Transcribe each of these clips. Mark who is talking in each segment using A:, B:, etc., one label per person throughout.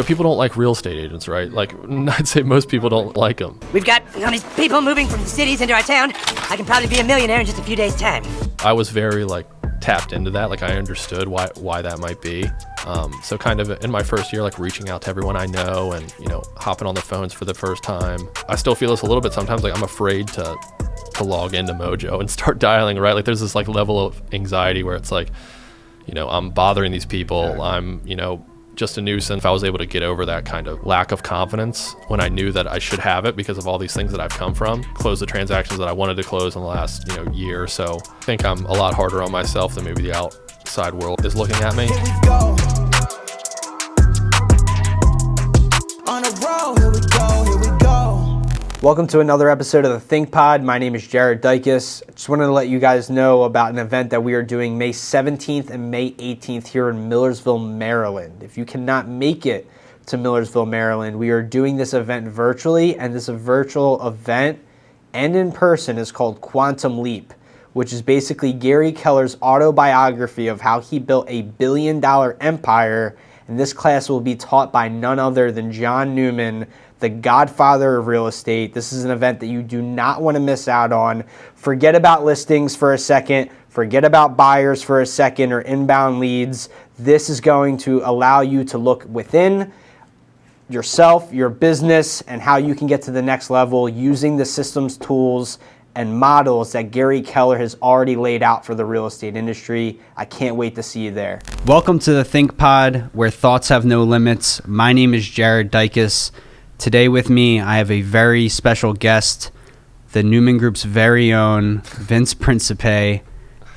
A: People don't like real estate agents, right? Like, I'd say most people don't like them.
B: We've got all these people moving from the cities into our town. I can probably be a millionaire in just a few days' time.
A: I was very, tapped into that. I understood why that might be. So kind of in my first year, reaching out to everyone I know and, hopping on the phones for the first time. I still feel this a little bit sometimes. I'm afraid to log into Mojo and start dialing, right? There's this, level of anxiety where it's I'm bothering these people. I'm, just a nuisance. If I was able to get over that kind of lack of confidence when I knew that I should have it because of all these things that I've come from, close the transactions that I wanted to close in the last, year or so. I think I'm a lot harder on myself than maybe the outside world is looking at me.
C: Here we go. On a roll, here we go, here we go.
D: Welcome to another episode of the Think Pod. My name is Jared Dykes. Just wanted to let you guys know about an event that we are doing May 17th and May 18th here in Millersville, Maryland. If you cannot make it to Millersville, Maryland, we are doing this event virtually, and this virtual event and in person is called Quantum Leap, which is basically Gary Keller's autobiography of how he built a billion-dollar empire. And this class will be taught by none other than John Newman, the godfather of real estate. This is an event that you do not want to miss out on. Forget about listings for a second. Forget about buyers for a second or inbound leads. This is going to allow you to look within yourself, your business, and how you can get to the next level using the systems, tools, and models that Gary Keller has already laid out for the real estate industry. I can't wait to see you there. Welcome to the Think Pod, where thoughts have no limits. My name is Jared Dykes. Today with me, I have a very special guest, the Newman Group's very own Vince Principe.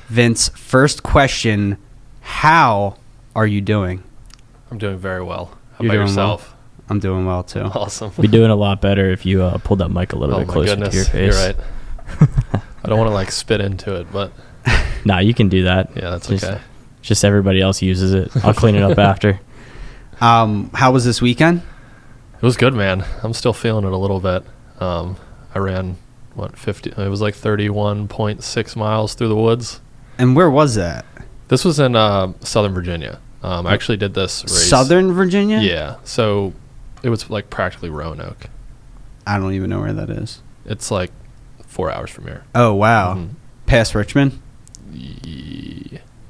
D: Vince, first question, how are you doing?
A: I'm doing very well. How
D: You're
A: about
D: doing
A: yourself?
D: Well? I'm doing well, too.
A: Awesome.
E: Be doing a lot better if you pulled that mic a little bit closer to your face.
A: You're right. I don't want to spit into it, but
E: Nah, you can do that.
A: yeah, that's
E: Just-
A: okay.
E: Just everybody else uses it. I'll clean it up after.
D: How was this weekend?
A: It was good, man. I'm still feeling it a little bit. I ran 50? It was 31.6 miles through the woods.
D: And where was that?
A: This was in Southern Virginia. I actually did this race.
D: Southern Virginia?
A: Yeah. So it was practically Roanoke.
D: I don't even know where that is.
A: It's 4 hours from here.
D: Oh, wow.
A: Mhm.
D: Past Richmond?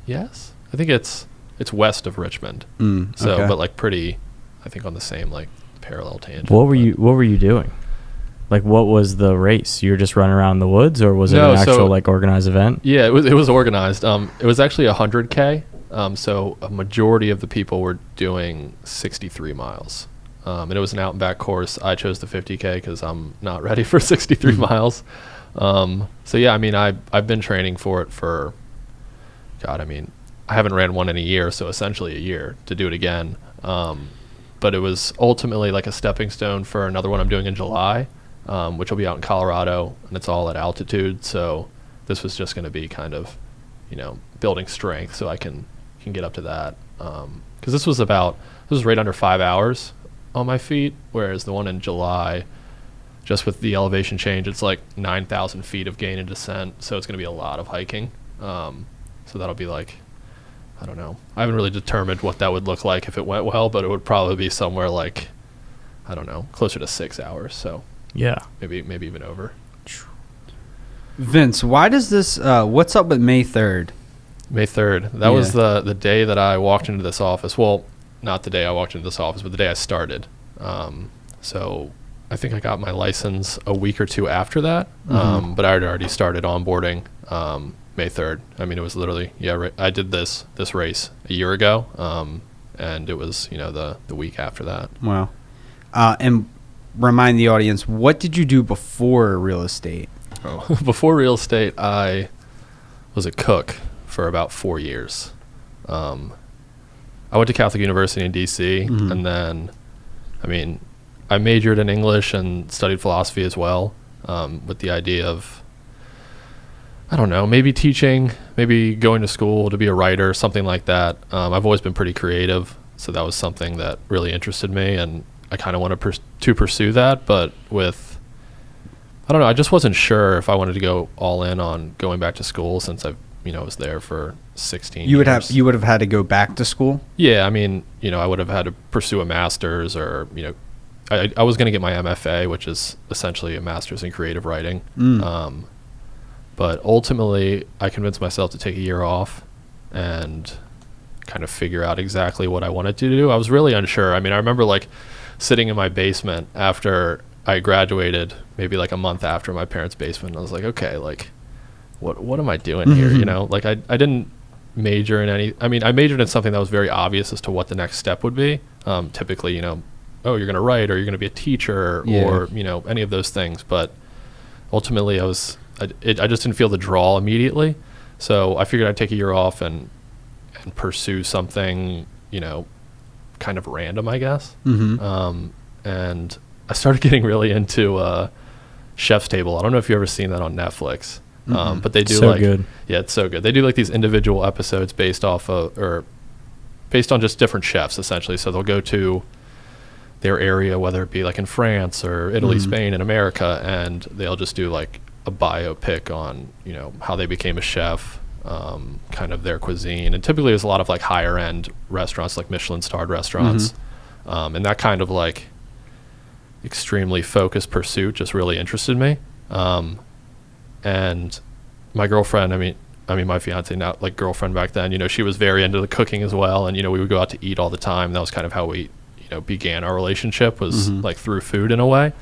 A: Yes. I think it's west of Richmond. So,
D: okay.
A: but pretty, I think on the same parallel tangent.
E: What were you doing? What was the race? You were just running around the woods, or was it
A: No,
E: an actual
A: so-
E: organized event?
A: Yeah, it was organized. It was actually 100K. So a majority of the people were doing 63 miles. And it was an out and back course. I chose the 50K because I'm not ready for 63 miles. So yeah, I've been training for it for, I haven't ran one in a year, so essentially a year to do it again. But it was ultimately a stepping stone for another one I'm doing in July, which will be out in Colorado, and it's all at altitude. So this was just going to be kind of, building strength so I can get up to that. Because this was right under 5 hours on my feet, whereas the one in July, just with the elevation change, it's 9,000 feet of gain and descent. So it's going to be a lot of hiking. So that'll be I don't know. I haven't really determined what that would look like if it went well, but it would probably be somewhere I don't know, closer to 6 hours. So
E: Yeah.
A: maybe even over.
D: Vince, why does this, what's up with May 3rd?
A: May 3rd. That was the day that I walked into this office. Well, not the day I walked into this office, but the day I started. So I think I got my license a week or two after that. But I had already started onboarding May 3rd. It was literally, I did this race a year ago. And it was, the week after that.
D: Wow. And remind the audience, what did you do before real estate?
A: Oh. Before real estate, I was a cook for about 4 years. I went to Catholic University in D.C. And then, I majored in English and studied philosophy as well, with the idea of, I don't know, maybe teaching, maybe going to school to be a writer, something like that. I've always been pretty creative, so that was something that really interested me, and I kind of wanted to pursue that, but with, I don't know, I just wasn't sure if I wanted to go all in on going back to school since I've, was there for 16
F: You
A: years.
F: would have had to go back to school?
A: Yeah, I mean, I would have had to pursue a master's, or I was going to get my MFA, which is essentially a master's in creative writing. But ultimately, I convinced myself to take a year off and kind of figure out exactly what I wanted to do. I was really unsure. I mean, I remember like sitting in my basement after I graduated, maybe like a month after my parents' basement. And I was like, okay, like what am I doing here? Like I didn't major in any, I mean, I majored in something that was very obvious as to what the next step would be. Typically, oh, you're going to write, or you're going to be a teacher, or, any of those things. But ultimately I just didn't feel the draw immediately. So I figured I'd take a year off and pursue something, kind of random, I guess. And I started getting really into Chef's Table. I don't know if you've ever seen that on Netflix. But they do
E: so good.
A: Yeah, it's so good. They do like these individual episodes based on just different chefs, essentially. So they'll go to their area, whether it be like in France or Italy, Spain, and America, and they'll just do like a biopic on, how they became a chef, kind of their cuisine. And typically there's a lot of like higher end restaurants, like Michelin starred restaurants. And that kind of like extremely focused pursuit just really interested me. And my girlfriend, I mean my fiance now, like girlfriend back then, she was very into the cooking as well. And, we would go out to eat all the time. That was kind of how we, began our relationship, was like through food in a way.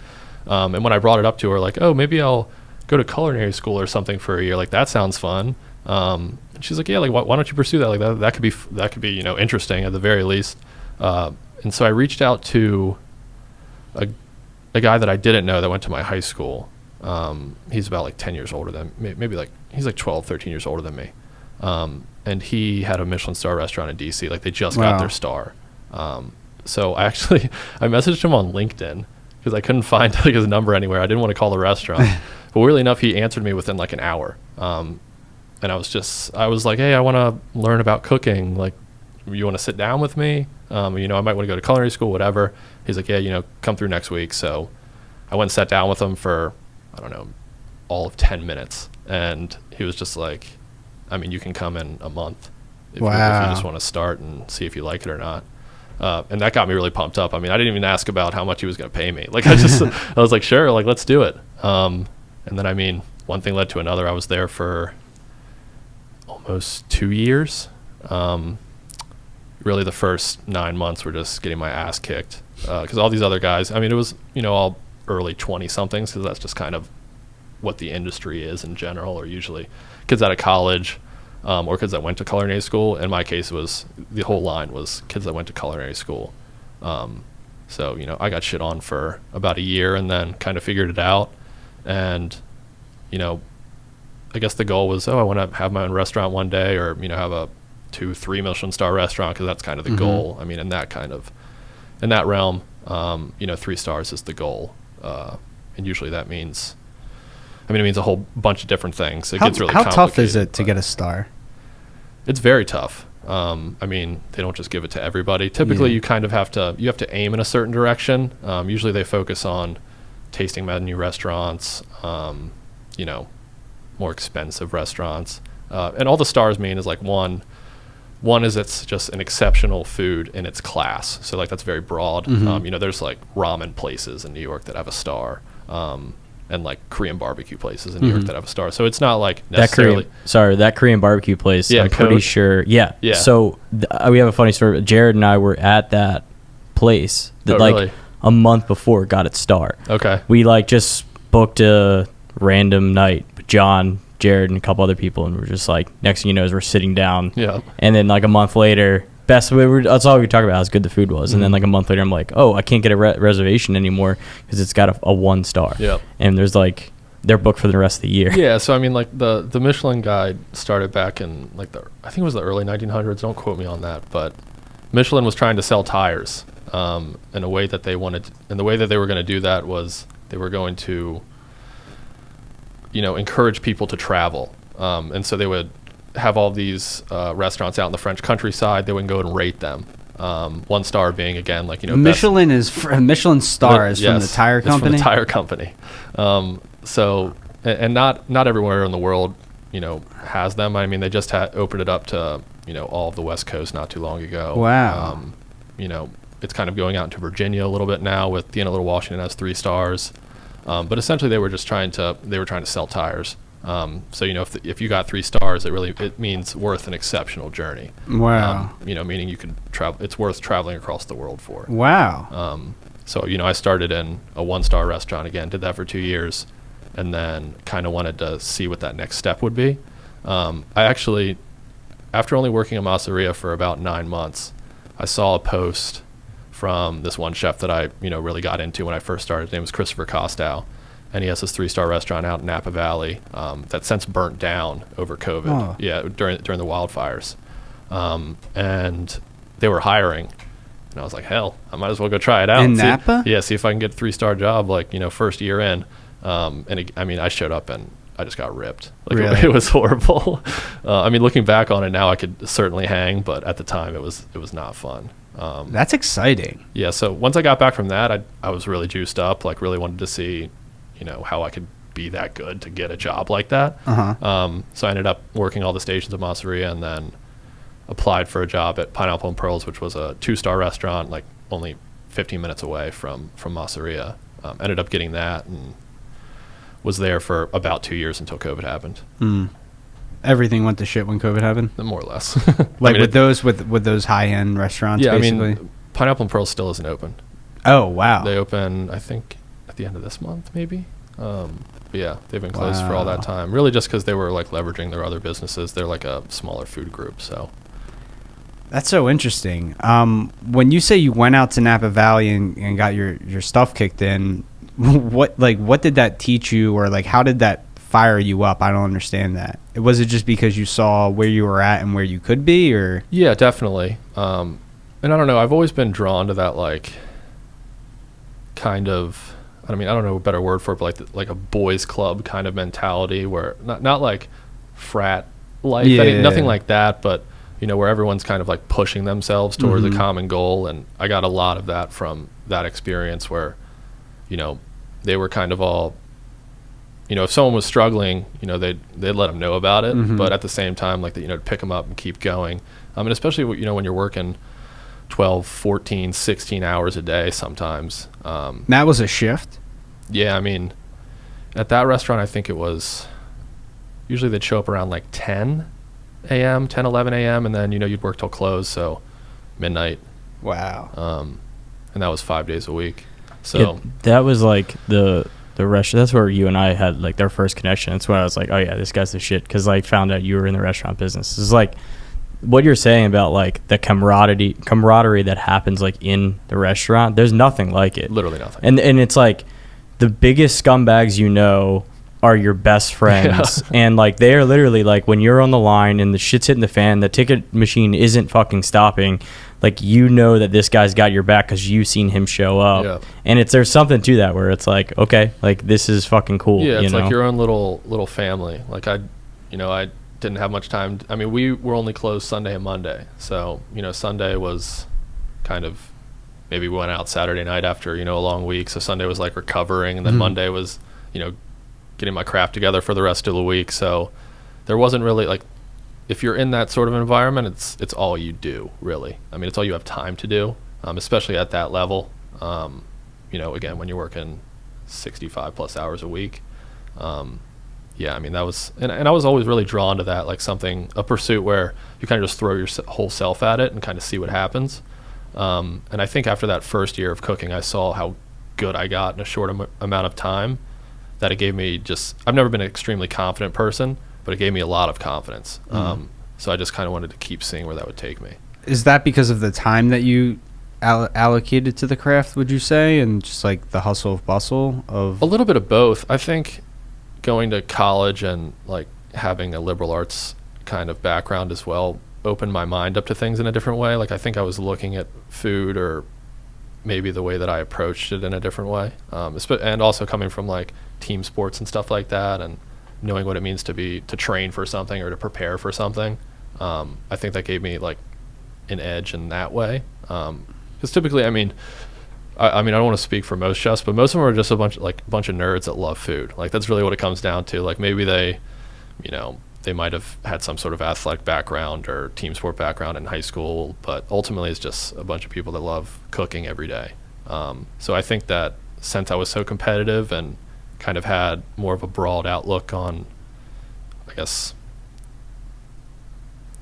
A: And when I brought it up to her, like, oh, maybe I'll go to culinary school or something for a year. Like, that sounds fun. And she's like, yeah, like, why don't you pursue that? Like that could be, interesting at the very least. And so I reached out to a guy that I didn't know that went to my high school. He's about like 10 years older than maybe like he's like 12, 13 years older than me. And he had a Michelin star restaurant in D.C. Like they just got their star. So I messaged him on LinkedIn because I couldn't find like his number anywhere. I didn't want to call the restaurant, but weirdly enough, he answered me within like an hour. And I was like, hey, I want to learn about cooking. Like, you want to sit down with me? I might want to go to culinary school, whatever. He's like, yeah, come through next week. So I went and sat down with him for, I don't know, all of 10 minutes. And he was just like, I mean, you can come in a month if you just want to start and see if you like it or not. And that got me really pumped up. I mean, I didn't even ask about how much he was going to pay me. Like, I was like, sure, like, let's do it. And then, I mean, one thing led to another. I was there for almost 2 years. Really the first 9 months were just getting my ass kicked. Because all these other guys, I mean, it was, all early 20-somethings, because that's just kind of what the industry is in general, or usually kids out of college, or kids that went to culinary school. In my case, the whole line was kids that went to culinary school. So, I got shit on for about a year and then kind of figured it out. And, I guess the goal was, I want to have my own restaurant one day, or, have a 2-3 Michelin star restaurant, because that's kind of the goal. I mean, in that realm, 3 stars is the goal. And usually that means, it means a whole bunch of different things. It gets really complicated.
F: How tough is it to get a star?
A: It's very tough. They don't just give it to everybody. Typically, you kind of have to aim in a certain direction. Usually they focus on tasting menu restaurants, more expensive restaurants. And all the stars mean is like one is it's just an exceptional food in its class. So like that's very broad. There's like ramen places in New York that have a star. And like Korean barbecue places in New York that have a star. So it's not like necessarily
E: that Korean barbecue place.
A: Yeah,
E: I'm pretty sure. Yeah. So we have a funny story. Jared and I were at that place that
A: really?
E: A month before got its star.
A: Okay.
E: We like just booked a random night with John, Jared, and a couple other people, and we're just like, next thing you know is we're sitting down.
A: Yeah. And
E: then like a month later, that's all we talk about, how good the food was. And then like a month later, I'm like, oh, I can't get a reservation anymore because it's got a 1 star.
A: Yeah.
E: And there's like, they're booked for the rest of the year.
A: Yeah. So I mean, like the Michelin Guide started back in like I think it was the early 1900s. Don't quote me on that, but Michelin was trying to sell tires, in a way that they wanted, and the way that they were going to do that was they were going to, encourage people to travel. And so they would have all these restaurants out in the French countryside. They would go and rate them. 1 star being, again, like,
F: Michelin Michelin star is from the tire company.
A: It's from the tire company. So, and not everywhere in the world, has them. I mean, they just opened it up to, all of the West Coast not too long ago.
F: Wow.
A: It's kind of going out into Virginia a little bit now with Little Washington has 3 stars. But essentially they were trying to sell tires. So, if you got 3 stars, it means worth an exceptional journey.
F: Wow.
A: Meaning you could travel, it's worth traveling across the world for.
F: Wow.
A: So, I started in a 1-star restaurant again, did that for 2 years, and then kind of wanted to see what that next step would be. I actually, after only working at Masseria for about 9 months, I saw a post from this one chef that I, really got into when I first started. His name was Christopher Costow, and he has this 3-star restaurant out in Napa Valley that's since burnt down over COVID.
F: Oh.
A: Yeah, during the wildfires, and they were hiring, and I was like, hell, I might as well go try it out.
F: In Napa?
A: See if I can get a 3-star job, first year in. I showed up and I just got ripped.
F: Really?
A: It was horrible. Looking back on it now, I could certainly hang, but at the time, it was not fun.
F: That's exciting.
A: Yeah. So once I got back from that, I was really juiced up. Really wanted to see, how I could be that good to get a job like that.
F: Uh-huh.
A: So I ended up working all the stations at Masseria, and then applied for a job at Pineapple and Pearls, which was a 2-star restaurant, only 15 minutes away from Masseria. Ended up getting that and was there for about 2 years until COVID happened.
F: Everything went to shit when COVID happened?
A: More or less.
F: with those high-end restaurants,
A: yeah,
F: basically?
A: Pineapple and Pearls still isn't open.
F: Oh, wow.
A: They open, I think, at the end of this month, maybe. But yeah, they've been closed for all that time. Really just because they were leveraging their other businesses. They're a smaller food group, so.
F: That's so interesting. When you say you went out to Napa Valley and got your stuff kicked in, what did that teach you, or how did that fire you up? I don't understand that. Was it just because you saw where you were at and where you could be, or? Yeah,
A: definitely. And I don't know, I've always been drawn to that kind of, I don't know a better word for it, but like a boys club kind of mentality, where not frat life, nothing like that, but where everyone's kind of pushing themselves towards a common goal. And I got a lot of that from that experience where, they were kind of all, if someone was struggling, they'd let them know about it, but at the same time, to pick them up and keep going. And especially, when you're working 12, 14, 16 hours a day sometimes.
F: That was a shift?
A: Yeah, at that restaurant, I think it was, usually they'd show up around 10 a.m., 10, 11 a.m., and then, you'd work till close, so midnight.
F: Wow.
A: And that was 5 days a week. So
E: yeah, that was the restaurant. That's where you and I had their first connection. That's when I was like, oh yeah, this guy's the shit, because found out you were in the restaurant business. It's what you're saying about the camaraderie that happens in the restaurant. There's nothing like it.
A: Literally nothing.
E: And it's the biggest scumbags are your best friends. Yeah. And they are literally when you're on the line and the shit's hitting the fan, the ticket machine isn't fucking stopping, that this guy's got your back because you've seen him show up. Yeah. And there's something to that where it's okay, this is fucking cool.
A: Yeah, it's your own little family. I didn't have much time. We were only closed Sunday and Monday, so Sunday was kind of, maybe we went out Saturday night after a long week, so Sunday was recovering, and then Monday was getting my craft together for the rest of the week. So there wasn't really if you're in that sort of environment, it's all you do, really. It's all you have time to do, especially at that level. Again, when you're working 65 plus hours a week. That was, and I was always really drawn to that, a pursuit where you kind of just throw your whole self at it and kind of see what happens. And I think after that first year of cooking, I saw how good I got in a short amount of time, that it gave me I've never been an extremely confident person, but it gave me a lot of confidence. So I just kind of wanted to keep seeing where that would take me.
F: Is that because of the time that you allocated to the craft, would you say, and just the hustle of bustle of? A
A: little bit of both. I think going to college and having a liberal arts kind of background as well opened my mind up to things in a different way. I think I was looking at food, or maybe the way that I approached it, in a different way. And also coming from team sports and stuff like that, and knowing what it means to train for something or to prepare for something. I think that gave me an edge in that way. Because typically, I don't want to speak for most chefs, but most of them are just a bunch of nerds that love food. That's really what it comes down to. Maybe they, they might have had some sort of athletic background or team sport background in high school, but ultimately it's just a bunch of people that love cooking every day. So I think that since I was so competitive and kind of had more of a broad outlook on, I guess,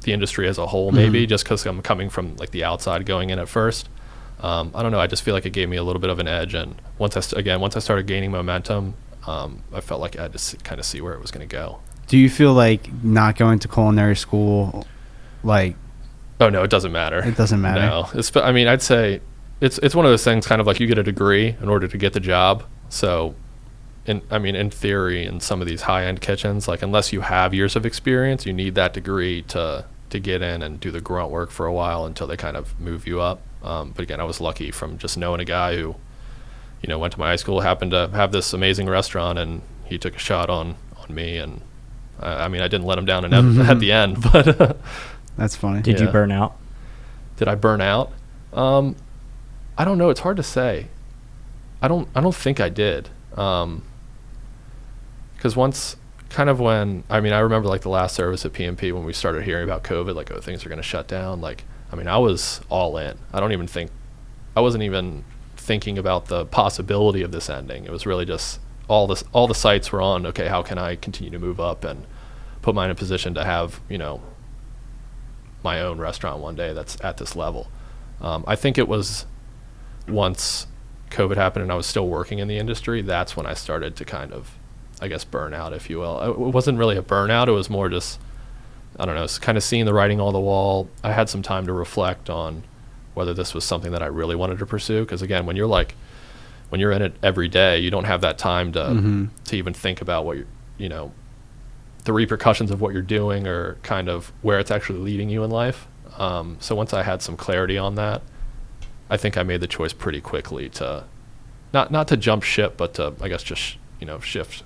A: the industry as a whole, maybe just because I'm coming from like the outside going in at first. I don't know. I just feel like it gave me a little bit of an edge. And once I started gaining momentum, I felt like I had to kind of see where it was going to go.
F: Do you feel like not going to culinary school, like?
A: Oh no, it doesn't matter.
F: It doesn't matter.
A: No, I mean, I'd say it's one of those things, kind of like you get a degree in order to get the job. So, in theory, in some of these high-end kitchens, like unless you have years of experience, you need that degree to get in and do the grunt work for a while until they kind of move you up. But again, I was lucky from just knowing a guy who, went to my high school, happened to have this amazing restaurant, and he took a shot on me. And I didn't let him down at the end, but
F: that's funny.
E: Did you burn out?
A: Did I burn out? I don't know. It's hard to say. I don't think I did. Because once, kind of when, I remember like the last service at PMP when we started hearing about COVID, like, oh, things are going to shut down. Like, I was all in. I wasn't even thinking about the possibility of this ending. It was really just all the sights were on, okay, how can I continue to move up and put mine in a position to have, my own restaurant one day that's at this level. I think it was once COVID happened and I was still working in the industry, that's when I started to kind of, I guess, burn out, if you will. It wasn't really a burnout. It was more just, I don't know, kind of seeing the writing on the wall. I had some time to reflect on whether this was something that I really wanted to pursue. Because again, when you're in it every day, you don't have that time to even think about what the repercussions of what you're doing or kind of where it's actually leading you in life. So once I had some clarity on that, I think I made the choice pretty quickly to not to jump ship, but to, I guess, just shift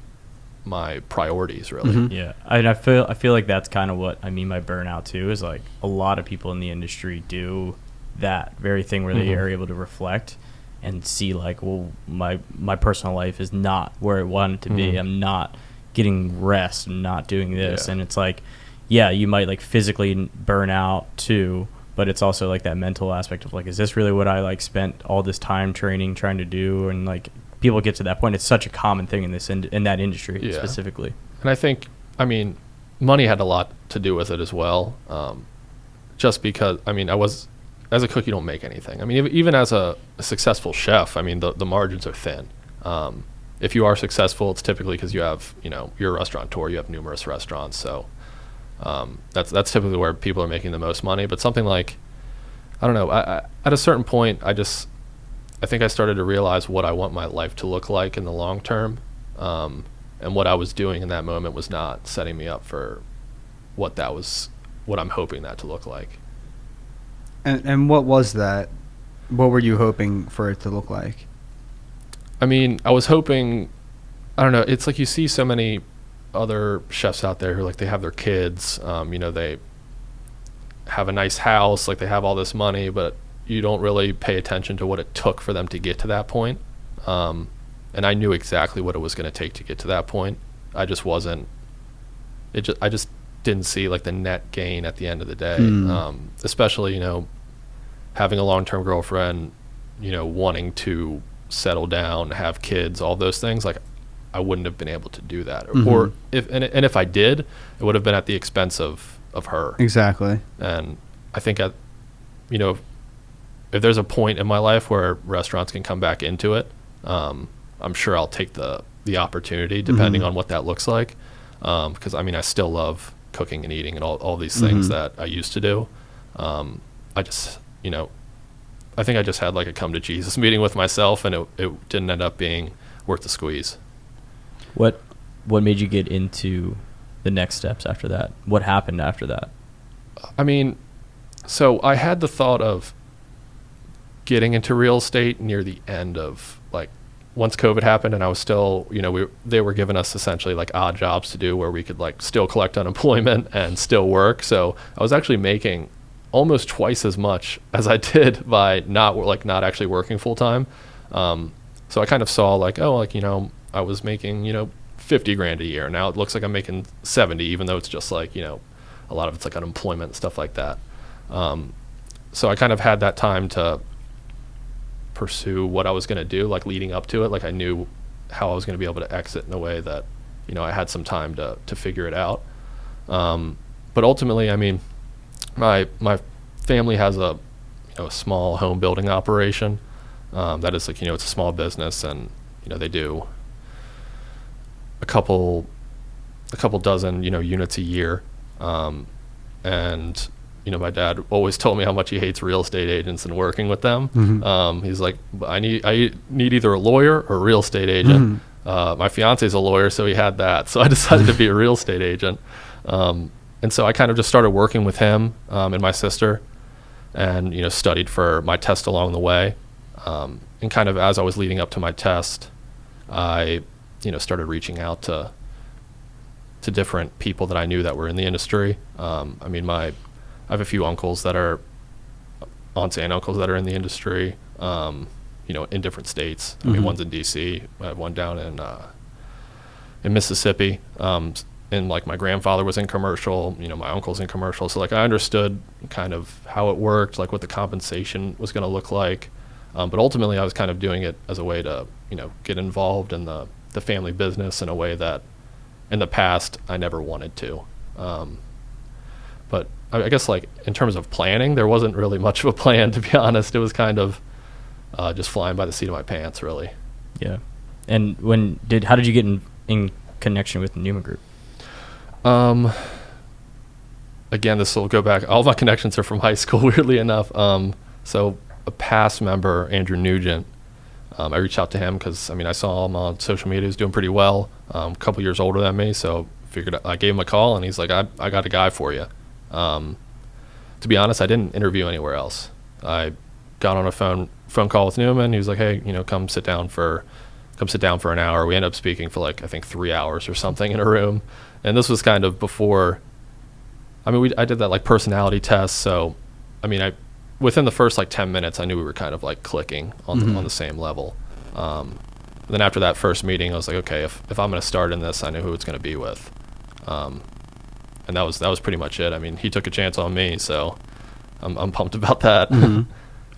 A: my priorities, really.
E: Yeah, I feel like that's kind of what I mean by burnout too. Is like a lot of people in the industry do that very thing where they are able to reflect and see like, well, my personal life is not where I want it to be. I'm not getting rest. I'm not doing this, and it's like, yeah, you might like physically burn out too. But it's also like that mental aspect of like, is this really what I like spent all this time training, trying to do? And like people get to that point. It's such a common thing in that industry specifically.
A: And I think, money had a lot to do with it as well. Just because, as a cook, you don't make anything. Even as a successful chef, the margins are thin. If you are successful, it's typically because you have, you're a restaurateur, you have numerous restaurants. So that's typically where people are making the most money. But something like, I don't know, at a certain point, I think I started to realize what I want my life to look like in the long term. And what I was doing in that moment was not setting me up for what I'm hoping that to look like.
F: And what was that? What were you hoping for it to look like?
A: I was hoping, I don't know, it's like you see so many other chefs out there who like they have their kids, they have a nice house, like they have all this money, but you don't really pay attention to what it took for them to get to that point. And I knew exactly what it was going to take to get to that point. I just didn't see like the net gain at the end of the day. Especially, having a long-term girlfriend, wanting to settle down, have kids, all those things, like I wouldn't have been able to do that. Or if I did, it would have been at the expense of her. Exactly. And I think if there's a point in my life where restaurants can come back into it, I'm sure I'll take the opportunity, depending on what that looks like. Because I still love cooking and eating and all these things that I used to do. I just, I think I just had like a come to Jesus meeting with myself, and it didn't end up being worth the squeeze.
E: What made you get into the next steps after that? What happened after that?
A: So I had the thought of getting into real estate near the end of like once COVID happened, and I was still, they were giving us essentially like odd jobs to do where we could like still collect unemployment and still work. So I was actually making almost twice as much as I did by not actually working full time. So I kind of saw like, I was making, 50 grand a year. Now it looks like I'm making 70, even though it's just like, a lot of it's like unemployment and stuff like that. So I kind of had that time to pursue what I was going to do, like leading up to it. Like I knew how I was going to be able to exit in a way that, I had some time to figure it out. But ultimately, I mean, my family has a small home building operation that is like, it's a small business, and they do a couple dozen units a year, and my dad always told me how much he hates real estate agents and working with them. He's like, I need either a lawyer or a real estate agent. My fiance's a lawyer, so he had that, so I decided to be a real estate agent. And so I kind of just started working with him and my sister, and studied for my test along the way. And kind of as I was leading up to my test, I started reaching out to different people that I knew that were in the industry. I mean, I have a few uncles that are aunts and uncles that are in the industry, in different states. I mean, one's in D.C. I have one down in Mississippi. And like my grandfather was in commercial, my uncle's in commercial. So like I understood kind of how it worked, like what the compensation was going to look like. But ultimately I was kind of doing it as a way to, get involved in the family business in a way that in the past I never wanted to. But I guess like in terms of planning, there wasn't really much of a plan, to be honest. It was kind of just flying by the seat of my pants, really.
E: Yeah. And how did you get in connection with the Newman Group?
A: Again, this will go back. All my connections are from high school, weirdly enough. So a past member, Andrew Nugent, I reached out to him because, I saw him on social media. He was doing pretty well, a couple years older than me. So I gave him a call, and he's like, I got a guy for you. To be honest, I didn't interview anywhere else. I got on a phone call with Newman. He was like, hey, come sit down for an hour. We ended up speaking for like, I think 3 hours or something in a room. And this was kind of before, I did that like personality test. So, within the first like 10 minutes, I knew we were kind of like clicking on the same level. Then after that first meeting, I was like, okay, if I'm going to start in this, I knew who it's going to be with. And that was pretty much it. He took a chance on me, so I'm pumped about that.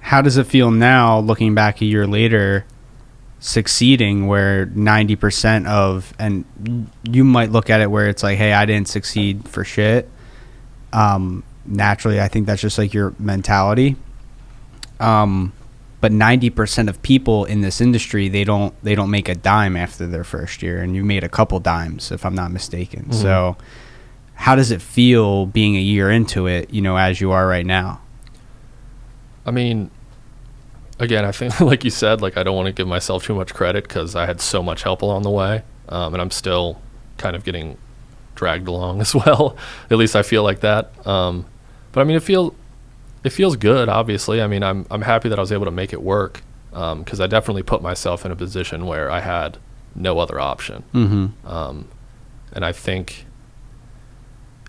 F: How does it feel now, looking back a year later, succeeding where 90% of, and you might look at it where it's like, hey, I didn't succeed for shit. Naturally, I think that's just like your mentality. But 90% of people in this industry, they don't make a dime after their first year, and you made a couple dimes, if I'm not mistaken. So how does it feel being a year into it, as you are right now?
A: Again, I think like you said, like I don't want to give myself too much credit because I had so much help along the way, and I'm still kind of getting dragged along as well. At least I feel like that. But it feels good. Obviously, I'm happy that I was able to make it work because I definitely put myself in a position where I had no other option. And I think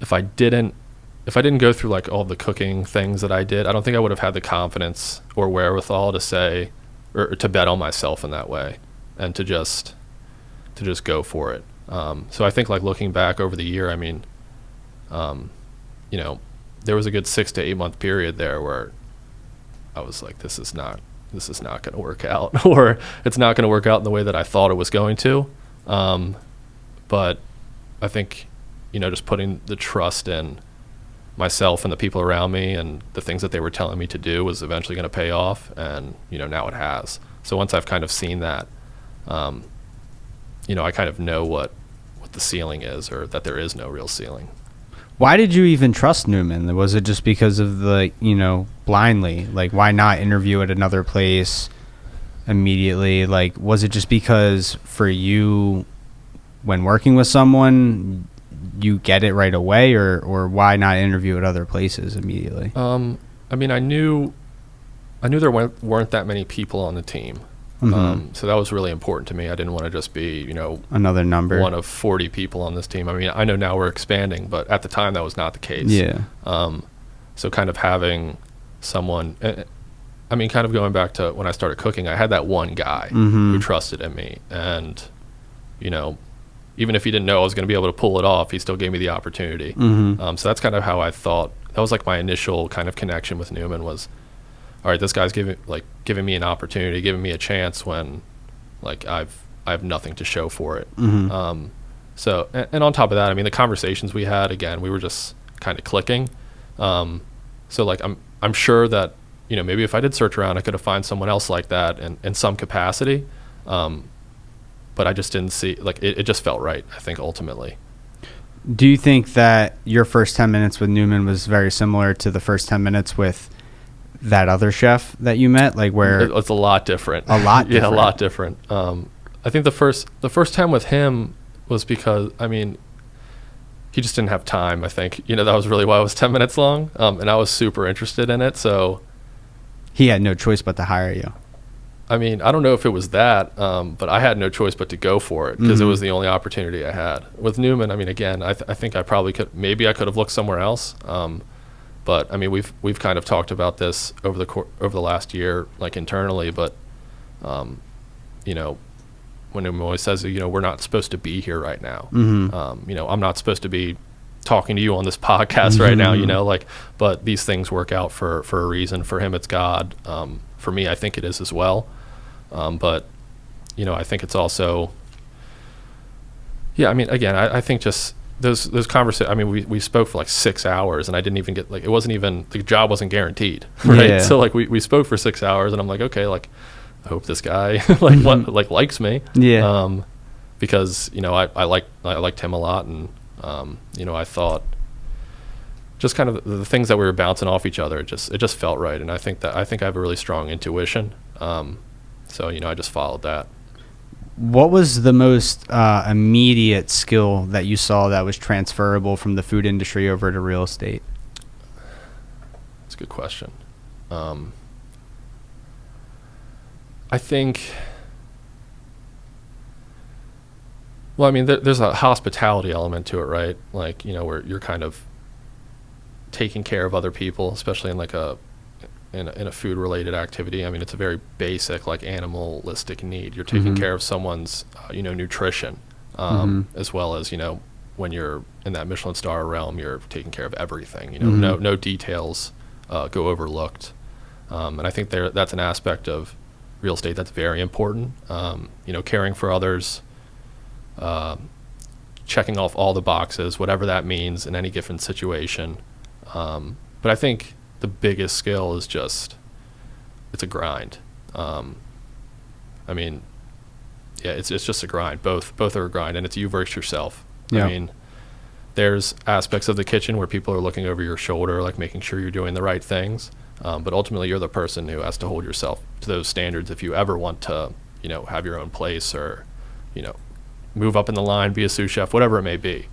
A: if I didn't go through like all the cooking things that I did, I don't think I would have had the confidence or wherewithal to say, or to bet on myself in that way, and to just go for it. So I think like looking back over the year, there was a good 6 to 8 month period there where I was like, this is not going to work out, or it's not going to work out in the way that I thought it was going to. But I think, just putting the trust in myself and the people around me and the things that they were telling me to do was eventually going to pay off, and now it has. So once I've kind of seen that, I kind of know what the ceiling is, or that there is no real ceiling.
F: Why did you even trust Newman? Was it just because of the blindly, like why not interview at another place immediately? Like, was it just because for you, when working with someone, you get it right away, or why not interview at other places immediately?
A: I knew there weren't that many people on the team. So that was really important to me. I didn't want to just be,
F: another number,
A: one of 40 people on this team. I know now we're expanding, but at the time that was not the case.
F: Yeah.
A: So kind of having someone, kind of going back to when I started cooking, I had that one guy who trusted in me, and, even if he didn't know I was going to be able to pull it off, he still gave me the opportunity. So that's kind of how I thought. That was like my initial kind of connection with Newman was, all right, this guy's giving me an opportunity, giving me a chance when like I have nothing to show for it. So and on top of that, I mean, the conversations we had, again, we were just kind of clicking. So like I'm sure that, you know, maybe if I did search around, I could have found someone else like that in some capacity. But I just didn't see, like, it just felt right, I think, ultimately.
F: Do you think that your first 10 minutes with Newman was very similar to the first 10 minutes with that other chef that you met? Like where
A: it's a lot different.
F: A lot different.
A: Yeah, a lot different. I think the first time with him was because, I mean, he just didn't have time, I think. You know, that was really why it was 10 minutes long. And I was super interested in it, so.
F: He had no choice but to hire you.
A: I mean, I don't know if it was that, but I had no choice but to go for it because it was the only opportunity I had. With Newman, I mean, again, I think I probably could, maybe I could have looked somewhere else. But I mean, we've kind of talked about this over the last year, like internally. But you know, when Newman always says, you know, we're not supposed to be here right now. You know, I'm not supposed to be talking to you on this podcast right now. You know, like, but these things work out for a reason. For him, it's God. For me, I think it is as well. But, you know, I think it's also, yeah, I mean, again, I think just those conversations, I mean, we spoke for like 6 hours and I didn't even get, like, it wasn't even, the job wasn't guaranteed, right?
F: Yeah.
A: So like we spoke for 6 hours and I'm like, okay, like, I hope this guy likes me.
F: Yeah.
A: Because, you know, I liked him a lot and, you know, I thought just kind of the things that we were bouncing off each other, it just felt right. And I think I have a really strong intuition. So, you know, I just followed that.
F: What was the most immediate skill that you saw that was transferable from the food industry over to real estate?
A: That's a good question. I think, well, I mean, there's a hospitality element to it, right? Like, you know, where you're kind of taking care of other people, especially in like in a food related activity. I mean, it's a very basic, like, animalistic need. You're taking care of someone's you know, nutrition, as well as, you know, when you're in that Michelin star realm, you're taking care of everything. You know, no details go overlooked. And I think that's an aspect of real estate that's very important. You know, caring for others, checking off all the boxes, whatever that means in any given situation. But I think the biggest skill is just, it's a grind. I mean, yeah, it's just a grind. Both are a grind, and it's you versus yourself.
F: Yeah.
A: I mean, there's aspects of the kitchen where people are looking over your shoulder, like making sure you're doing the right things. But ultimately, you're the person who has to hold yourself to those standards if you ever want to, you know, have your own place or, you know, move up in the line, be a sous chef, whatever it may be.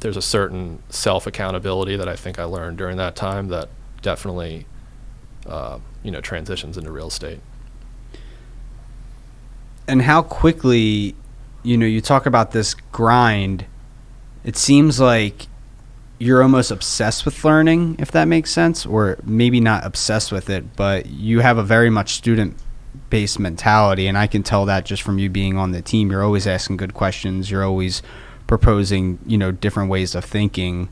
A: There's a certain self-accountability that I think I learned during that time that definitely, you know, transitions into real estate.
F: And how quickly, you know, you talk about this grind, it seems like you're almost obsessed with learning, if that makes sense, or maybe not obsessed with it, but you have a very much student-based mentality, and I can tell that just from you being on the team. You're always asking good questions. You're always proposing, you know, different ways of thinking.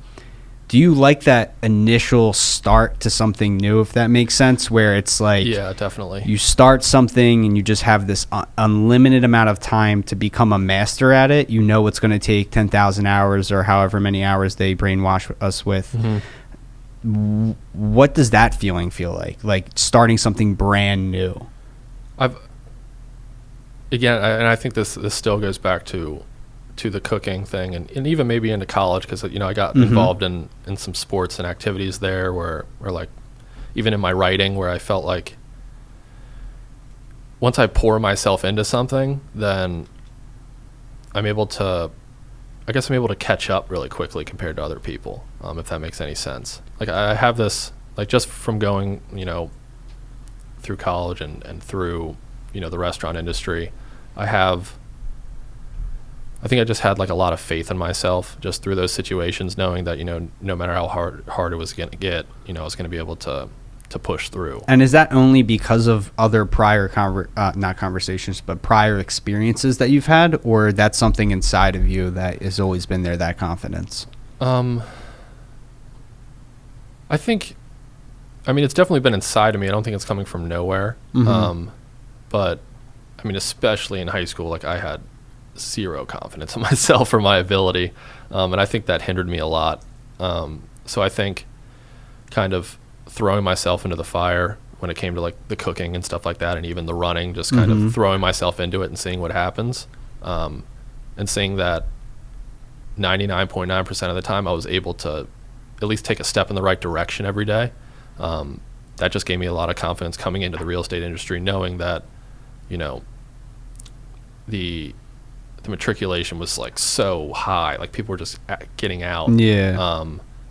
F: Do you like that initial start to something new, if that makes sense, where it's like,
A: Yeah, definitely.
F: you start something and you just have this unlimited amount of time to become a master at it? You know it's going to take 10,000 hours or however many hours they brainwash us with. What does that feeling feel like? Like starting something brand new?
A: Again, and I think this still goes back to the cooking thing and even maybe into college, because, you know, I got involved in some sports and activities there where like, even in my writing, where I felt like once I pour myself into something, then I'm able to catch up really quickly compared to other people, if that makes any sense. Like, I have this, like, just from going, you know, through college and through, you know, the restaurant industry, I think I just had like a lot of faith in myself just through those situations, knowing that, you know, no matter how hard it was going to get, you know, I was going to be able to to push through.
F: And is that only because of other prior not conversations, but prior experiences that you've had, or that's something inside of you that has always been there, that confidence?
A: I think, I mean, it's definitely been inside of me. I don't think it's coming from nowhere. But I mean, especially in high school, like I had zero confidence in myself or my ability. And I think that hindered me a lot. So I think kind of throwing myself into the fire when it came to like the cooking and stuff like that, and even the running, just kind of throwing myself into it and seeing what happens, and seeing that 99.9% of the time I was able to at least take a step in the right direction every day. That just gave me a lot of confidence coming into the real estate industry, knowing that, you know, the matriculation was like so high, like people were just getting out.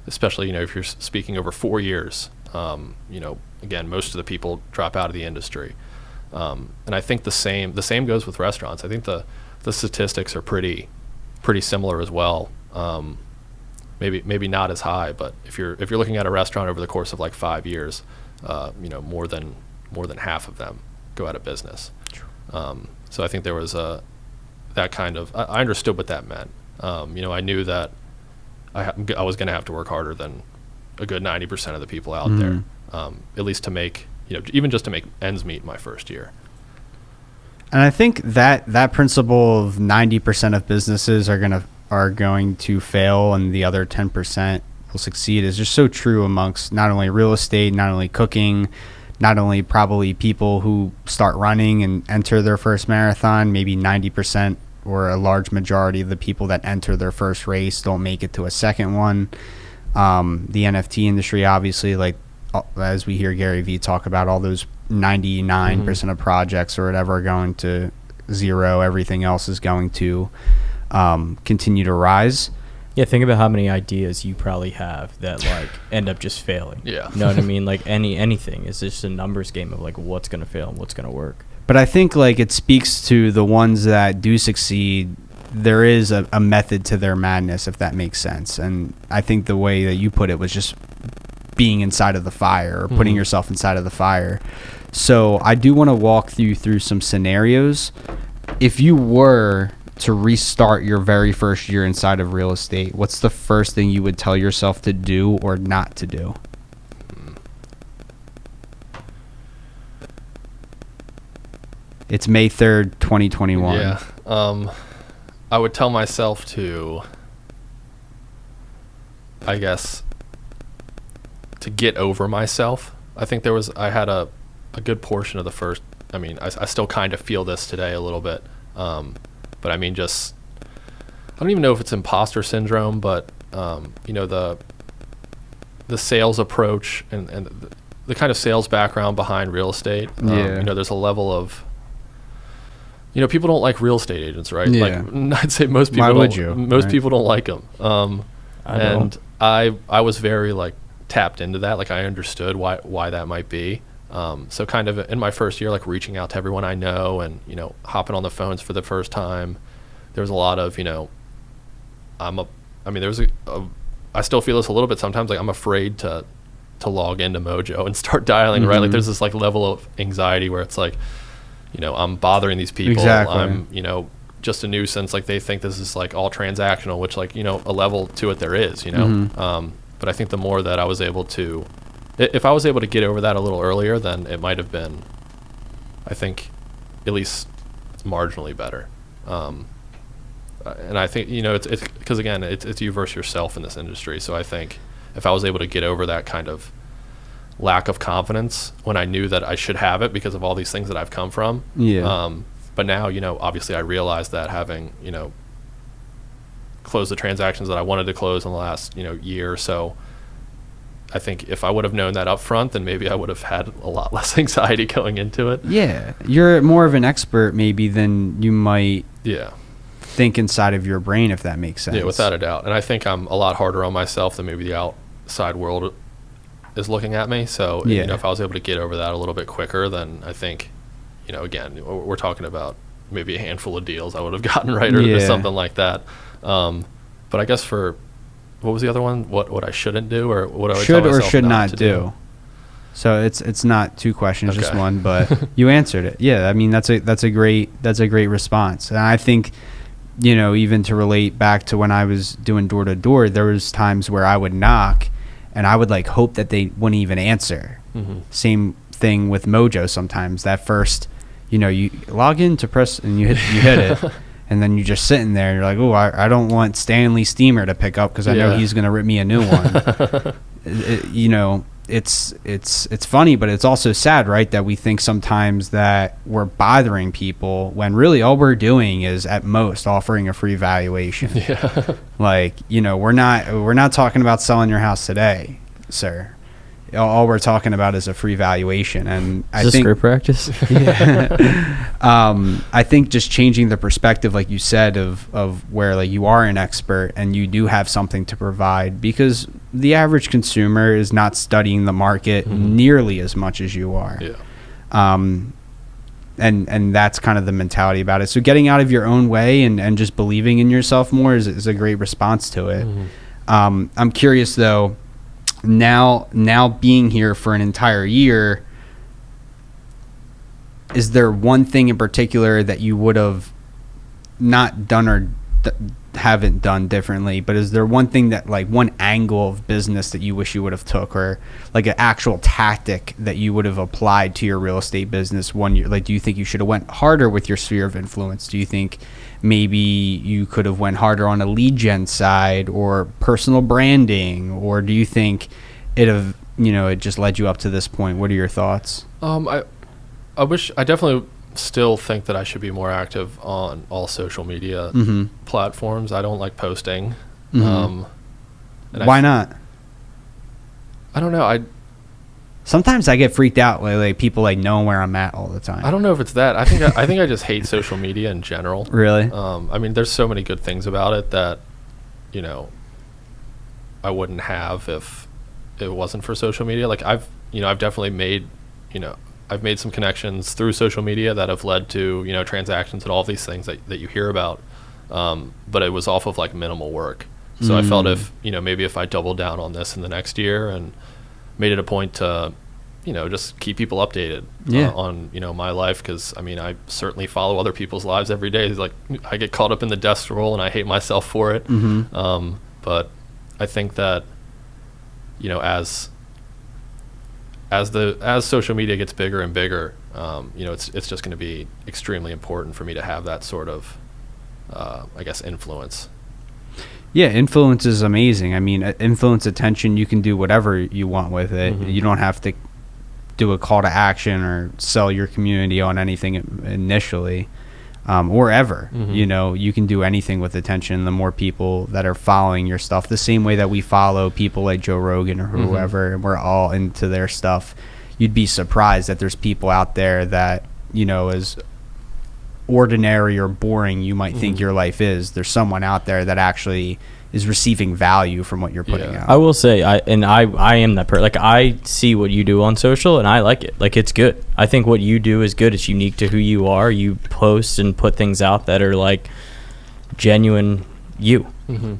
A: Especially, you know, if you're speaking over 4 years, you know, again, most of the people drop out of the industry. And I think the same goes with restaurants. I think the statistics are pretty similar as well. Maybe not as high, but if you're looking at a restaurant over the course of like 5 years, you know, more than half of them go out of business. So I think there was that kind of, I understood what that meant. You know, I knew that I was going to have to work harder than a good 90% of the people out there, at least to make, you know, even just to make ends meet my first year.
F: And I think that principle of 90% of businesses are going to fail and the other 10% will succeed is just so true amongst not only real estate, not only cooking, not only probably people who start running and enter their first marathon. Maybe 90% or a large majority of the people that enter their first race don't make it to a second one. The NFT industry, obviously, like as we hear Gary Vee talk about, all those 99% of projects or whatever are going to zero. Everything else is going to continue to rise.
E: Yeah, think about how many ideas you probably have that like end up just failing.
A: Yeah.
E: You know what I mean? Like anything. It's just a numbers game of like what's going to fail and what's going to work.
F: But I think like it speaks to the ones that do succeed. There is a method to their madness, if that makes sense. And I think the way that you put it was just being inside of the fire or putting yourself inside of the fire. So I do want to walk you through some scenarios. If you were to restart your very first year inside of real estate, what's the first thing you would tell yourself to do or not to do? It's May 3rd, 2021.
A: Yeah. I would tell myself to, I guess, to get over myself. I think I had a good portion of the first, I mean, I still kind of feel this today a little bit. But I mean, just, I don't even know if it's imposter syndrome, but, you know, the sales approach and the kind of sales background behind real estate. You know, there's a level of, you know, people don't like real estate agents, right?
F: Yeah.
A: Like I'd say most people
F: Why
A: don't,
F: would you?
A: most people don't like them.
E: don't.
A: I was very like tapped into that. Like I understood why that might be. So kind of in my first year, like reaching out to everyone I know and, you know, hopping on the phones for the first time. There was a lot of, you know, I still feel this a little bit sometimes. Like I'm afraid to log into Mojo and start dialing, right? Like there's this like level of anxiety where it's like, you know, I'm bothering these people.
F: Exactly.
A: I'm, you know, just a nuisance. Like they think this is like all transactional, which like, you know, a level to it there is, you know. But I think the more that I was able to, if I was able to get over that a little earlier, then it might have been, I think, at least marginally better. And I think, you know, it's because again, it's you versus yourself in this industry. So I think if I was able to get over that kind of lack of confidence when I knew that I should have it because of all these things that I've come from. But now, you know, obviously I realized that having, you know, closed the transactions that I wanted to close in the last, you know, year or so, I think if I would have known that up front, then maybe I would have had a lot less anxiety going into it.
F: Yeah. You're more of an expert maybe than you might think inside of your brain, if that makes sense.
A: Yeah, without a doubt. And I think I'm a lot harder on myself than maybe the outside world is looking at me. So, you know, if I was able to get over that a little bit quicker, then I think, you know, again, we're talking about maybe a handful of deals I would have gotten right or something like that. But I guess for, what was the other one? What I shouldn't do or what I would tell myself
F: should not
A: to
F: do. So it's not two questions, just
A: Okay.
F: one, but you answered it. Yeah, I mean that's a great response. And I think, even to relate back to when I was doing door to door, there was times where I would knock and I would like hope that they wouldn't even answer. Same thing with Mojo sometimes. That first, you log in to press and you hit it. And then you're just sitting there and you're like, oh, I don't want Stanley Steamer to pick up because I know he's going to rip me a new one. It's funny, but it's also sad, right? That we think sometimes that we're bothering people when really all we're doing is at most offering a free valuation.
A: Yeah.
F: Like, we're not talking about selling your house today, sir. All we're talking about is a free valuation. And I
E: Is this
F: think
E: script practice?
F: I think just changing the perspective, like you said, of where like you are an expert and you do have something to provide, because the average consumer is not studying the market nearly as much as you are.
A: Yeah.
F: And that's kind of the mentality about it. So getting out of your own way and just believing in yourself more is a great response to it. I'm curious though, now being here for an entire year, is there one thing in particular that you would have not done or haven't done differently, but is there one thing that, like, one angle of business that you wish you would have took, or like an actual tactic that you would have applied to your real estate business 1 year? Like, do you think you should have went harder with your sphere of influence? Do you think maybe you could have went harder on a lead gen side or personal branding, or do you think it just led you up to this point? What are your thoughts?
A: I definitely still think that I should be more active on all social media platforms. I don't like posting. And
F: Why not?
A: I don't know.
F: Sometimes I get freaked out like people like knowing where I'm at all the time.
A: I don't know if it's that. I think I just hate social media in general.
F: Really?
A: I mean, there's so many good things about it that, I wouldn't have if it wasn't for social media. Like I've definitely made, I've made some connections through social media that have led to, transactions and all of these things that you hear about. But it was off of like minimal work. So I felt if, maybe if I doubled down on this in the next year and made it a point to, just keep people updated on, my life. Cause I mean, I certainly follow other people's lives every day. It's like I get caught up in the desk roll and I hate myself for it. But I think that, as social media gets bigger and bigger, it's just going to be extremely important for me to have that sort of, influence.
F: Yeah, influence is amazing. I mean, influence attention, you can do whatever you want with it. You don't have to do a call to action or sell your community on anything initially, or ever. You can do anything with attention. The more people that are following your stuff, the same way that we follow people like Joe Rogan or whoever, and we're all into their stuff, you'd be surprised that there's people out there that, as ordinary or boring you might think your life is, there's someone out there that actually is receiving value from what you're putting out.
E: I will say, I am that person. Like, I see what you do on social and I like it. Like, it's good. I think what you do is good. It's unique to who you are. You post and put things out that are like genuine you.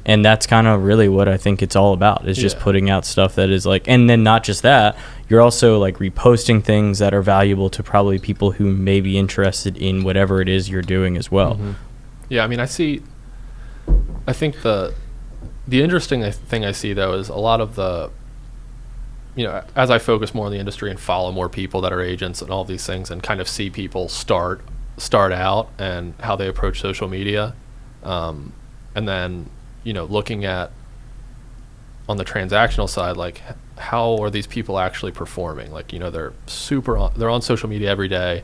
E: And that's kind of really what I think it's all about, is just putting out stuff that is like, and then not just that, you're also like reposting things that are valuable to probably people who may be interested in whatever it is you're doing as well.
A: Yeah, I mean, I think the interesting thing I see though is a lot of the, as I focus more on the industry and follow more people that are agents and all these things, and kind of see people start out and how they approach social media, and then looking at on the transactional side, like how are these people actually performing? Like, they're they're on social media every day,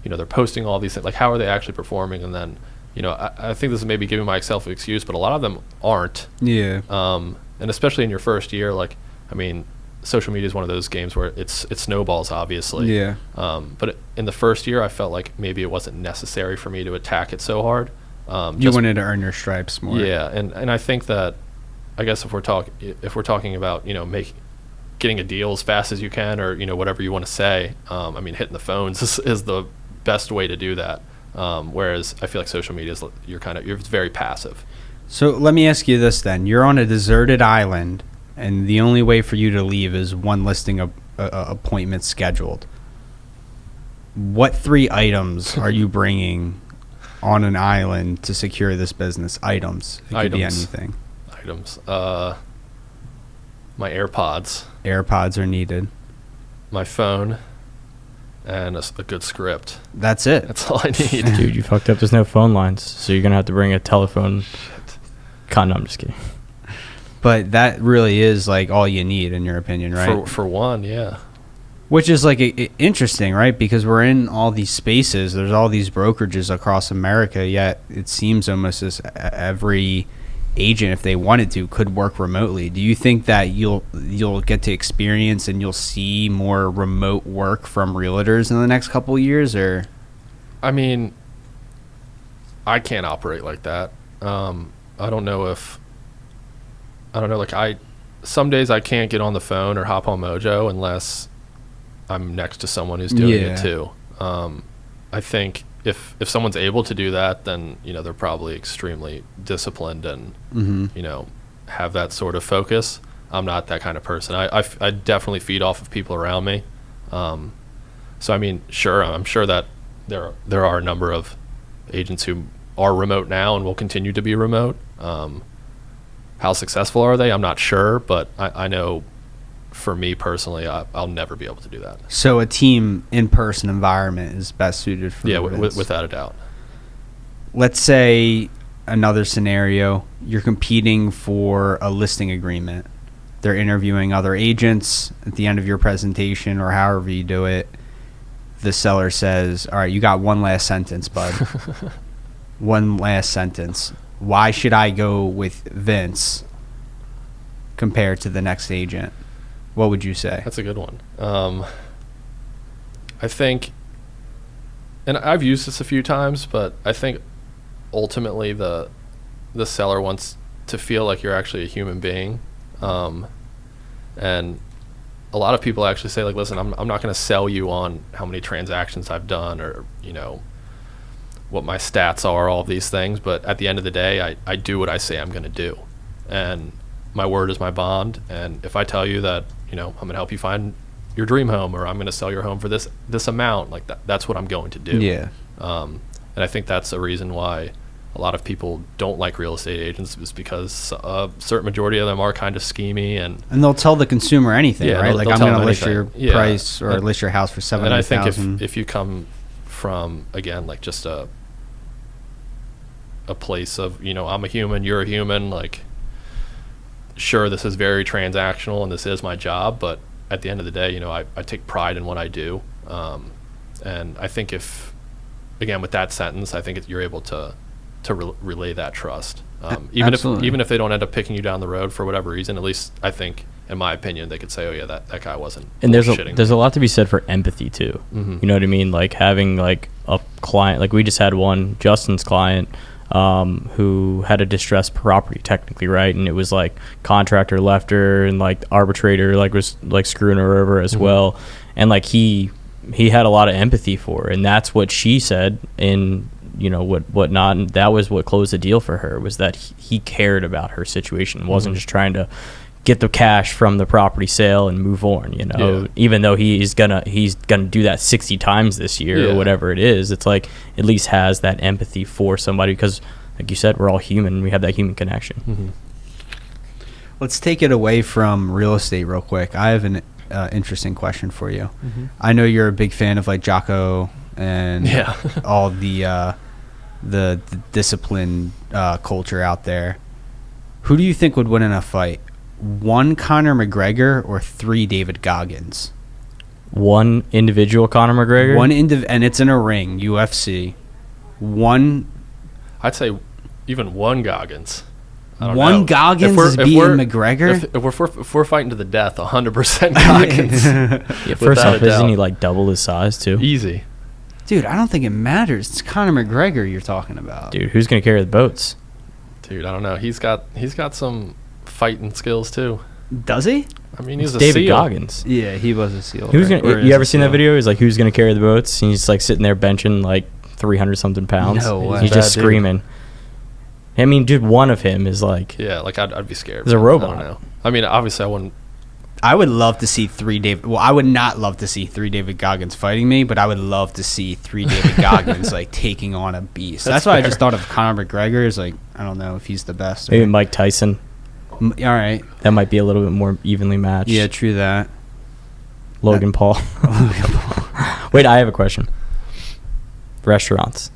A: they're posting all these things, like how are they actually performing? And then I think this is maybe giving myself an excuse, but a lot of them aren't.
F: Yeah.
A: And especially in your first year, like, I mean, social media is one of those games where it snowballs, obviously.
F: Yeah.
A: But in the first year, I felt like maybe it wasn't necessary for me to attack it so hard.
F: You wanted to earn your stripes more.
A: Yeah, and I think that, I guess if we're talking about getting a deal as fast as you can, or whatever you want to say, I mean, hitting the phones is the best way to do that. Whereas I feel like social media is you're very passive.
F: So let me ask you this then: you're on a deserted island, and the only way for you to leave is one listing appointments scheduled. What 3 items are you bringing on an island to secure this business? Items. It could be anything.
A: Items. My AirPods.
F: AirPods are needed.
A: My phone. And a good script.
F: That's it.
A: That's all I need.
E: Dude, you fucked up. There's no phone lines, so you're gonna have to bring a telephone.
A: Shit.
E: No, I'm just kidding.
F: But that really is like all you need, in your opinion, right?
A: For one, yeah.
F: Which is like interesting, right? Because we're in all these spaces. There's all these brokerages across America, yet it seems almost as every agent, if they wanted to, could work remotely. Do you think that you'll get to experience and you'll see more remote work from realtors in the next couple of years? Or,
A: I mean, I can't operate like that. I don't know. Like some days I can't get on the phone or hop on Mojo unless I'm next to someone who's doing it too. I think if someone's able to do that, then they're probably extremely disciplined and have that sort of focus. I'm not that kind of person. I definitely feed off of people around me. So I mean, sure, I'm sure that there are a number of agents who are remote now and will continue to be remote. How successful are they? I'm not sure, but I know for me personally, I'll never be able to do that.
F: So a team in-person environment is best suited for
A: without a doubt.
F: Let's say another scenario, you're competing for a listing agreement. They're interviewing other agents at the end of your presentation or however you do it. The seller says, all right, you got one last sentence, bud. One last sentence. Why should I go with Vince compared to the next agent? What would you say?
A: That's a good one. I think, and I've used this a few times, but I think ultimately the seller wants to feel like you're actually a human being. And a lot of people actually say, like, listen, I'm not going to sell you on how many transactions I've done or, what my stats are, all of these things. But at the end of the day, I do what I say I'm going to do. And my word is my bond. And if I tell you that, I'm going to help you find your dream home, or I'm going to sell your home for this amount, like that's what I'm going to do.
F: Yeah.
A: And I think that's a reason why a lot of people don't like real estate agents, is because a certain majority of them are kind of schemy and
F: they'll tell the consumer anything, right?
A: They'll
F: like, I'm going to list your price or list your house for $700,000.
A: And I think if you come from, again, like just a place of, I'm a human, you're a human, like, sure, this is very transactional and this is my job, but at the end of the day, I take pride in what I do. And I think again, with that sentence, I think you're able to relay that trust. Even if they don't end up picking you down the road for whatever reason, at least I think, in my opinion, they could say, oh yeah, that guy wasn't.
E: And there's a lot to be said for empathy too.
A: Mm-hmm.
E: You know what I mean? Like having like a client, like we just had one, Justin's client, who had a distressed property technically, right? And it was like contractor left her and like arbitrator like was like screwing her over as well. And like he had a lot of empathy for her, and that's what she said in whatnot, and that was what closed the deal for her, was that he cared about her situation, wasn't just trying to get the cash from the property sale and move on, even though he's gonna do that 60 times this year or whatever it is. It's like at least has that empathy for somebody, because like you said, we're all human, we have that human connection.
F: Let's take it away from real estate real quick. I have an interesting question for you. I know you're a big fan of like Jocko and all the discipline culture out there. Who do you think would win in a fight? 1 Conor McGregor or 3 David Goggins?
E: One individual Conor McGregor?
F: And it's in a ring, UFC.
A: I'd say even 1 Goggins.
F: Goggins is beating McGregor?
A: If we're fighting to the death, 100% Goggins.
E: First off, isn't he like double his size too?
A: Easy.
F: Dude, I don't think it matters. It's Conor McGregor you're talking about.
E: Dude, who's gonna carry the boats?
A: Dude, I don't know. He's got some fighting skills too.
F: Does he?
A: I mean, he's
E: David
A: SEAL.
E: Goggins.
F: Yeah, he was a SEAL.
E: Who's gonna? You ever seen that video? He's like, who's gonna carry the boats? And he's like sitting there benching like 300 something pounds.
F: No way.
E: He's just screaming. I mean, dude, one of him is like.
A: Yeah, like I'd be scared.
E: He's a robot.
A: I don't know. I mean, obviously, I wouldn't
F: I would love to see I would not love to see 3 David Goggins fighting me, but I would love to see 3 David Goggins like taking on a beast. That's why I just thought of Conor McGregor. Is like, I don't know if he's the best.
E: Maybe Mike Tyson.
F: All right.
E: That might be a little bit more evenly matched.
F: Yeah, true that.
E: Logan Paul. Wait, I have a question. Restaurants.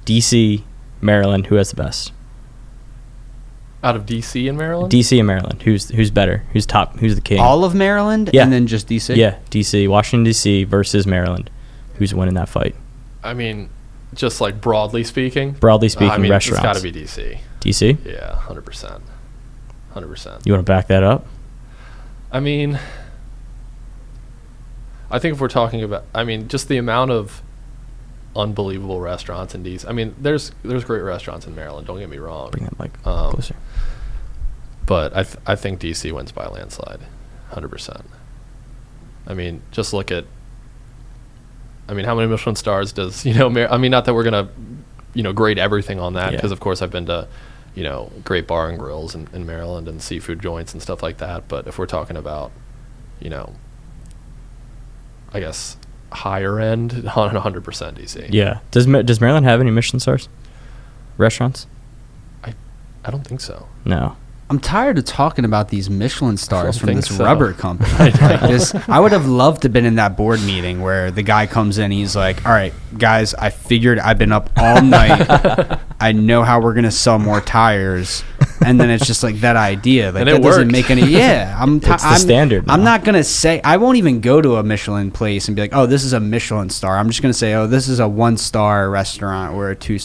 E: DC, Maryland, who has the best?
A: Out of DC and Maryland?
E: DC and Maryland. Who's better? Who's top? Who's the king?
F: All of Maryland
E: Yeah.
F: and then just DC?
E: Yeah, DC, Washington D.C. versus Maryland. Who's winning that fight?
A: I mean, just like broadly speaking.
E: Broadly speaking,
A: I mean,
E: restaurants.
A: it's got to be DC.
E: DC?
A: Yeah, 100%. 100%.
E: You want to back that up?
A: I mean, I think if we're talking about, I mean, just the amount of unbelievable restaurants in DC. I mean, there's great restaurants in Maryland. Don't get me wrong.
E: Bring that mic
A: Um,
E: closer.
A: But I think DC wins by a landslide, 100%. I mean, just look at. I mean, how many Michelin stars does I mean, not that we're gonna, grade everything on that, because of course I've been to, great bar and grills in Maryland and seafood joints and stuff like that. But if we're talking about, I guess higher end, 100% DC.
E: Yeah. Does Maryland have any Michelin stars? Restaurants?
A: I don't think so.
E: No.
F: I'm tired of talking about these Michelin stars
A: don't
F: from
A: think
F: this
A: so.
F: rubber company. Like this, I would have loved to have been in that board meeting where the guy comes in. He's like, "All right, guys, I figured I've been up all night. I know how we're gonna sell more tires." And then it's just like that idea, like
A: And it
F: that doesn't
A: worked.
F: make any. Yeah,
E: It's the standard
F: I'm
E: now.
F: not gonna say. I won't even go to a Michelin place and be like, "Oh, this is a Michelin star." I'm just gonna say, "Oh, this is a 1-star restaurant or a 2."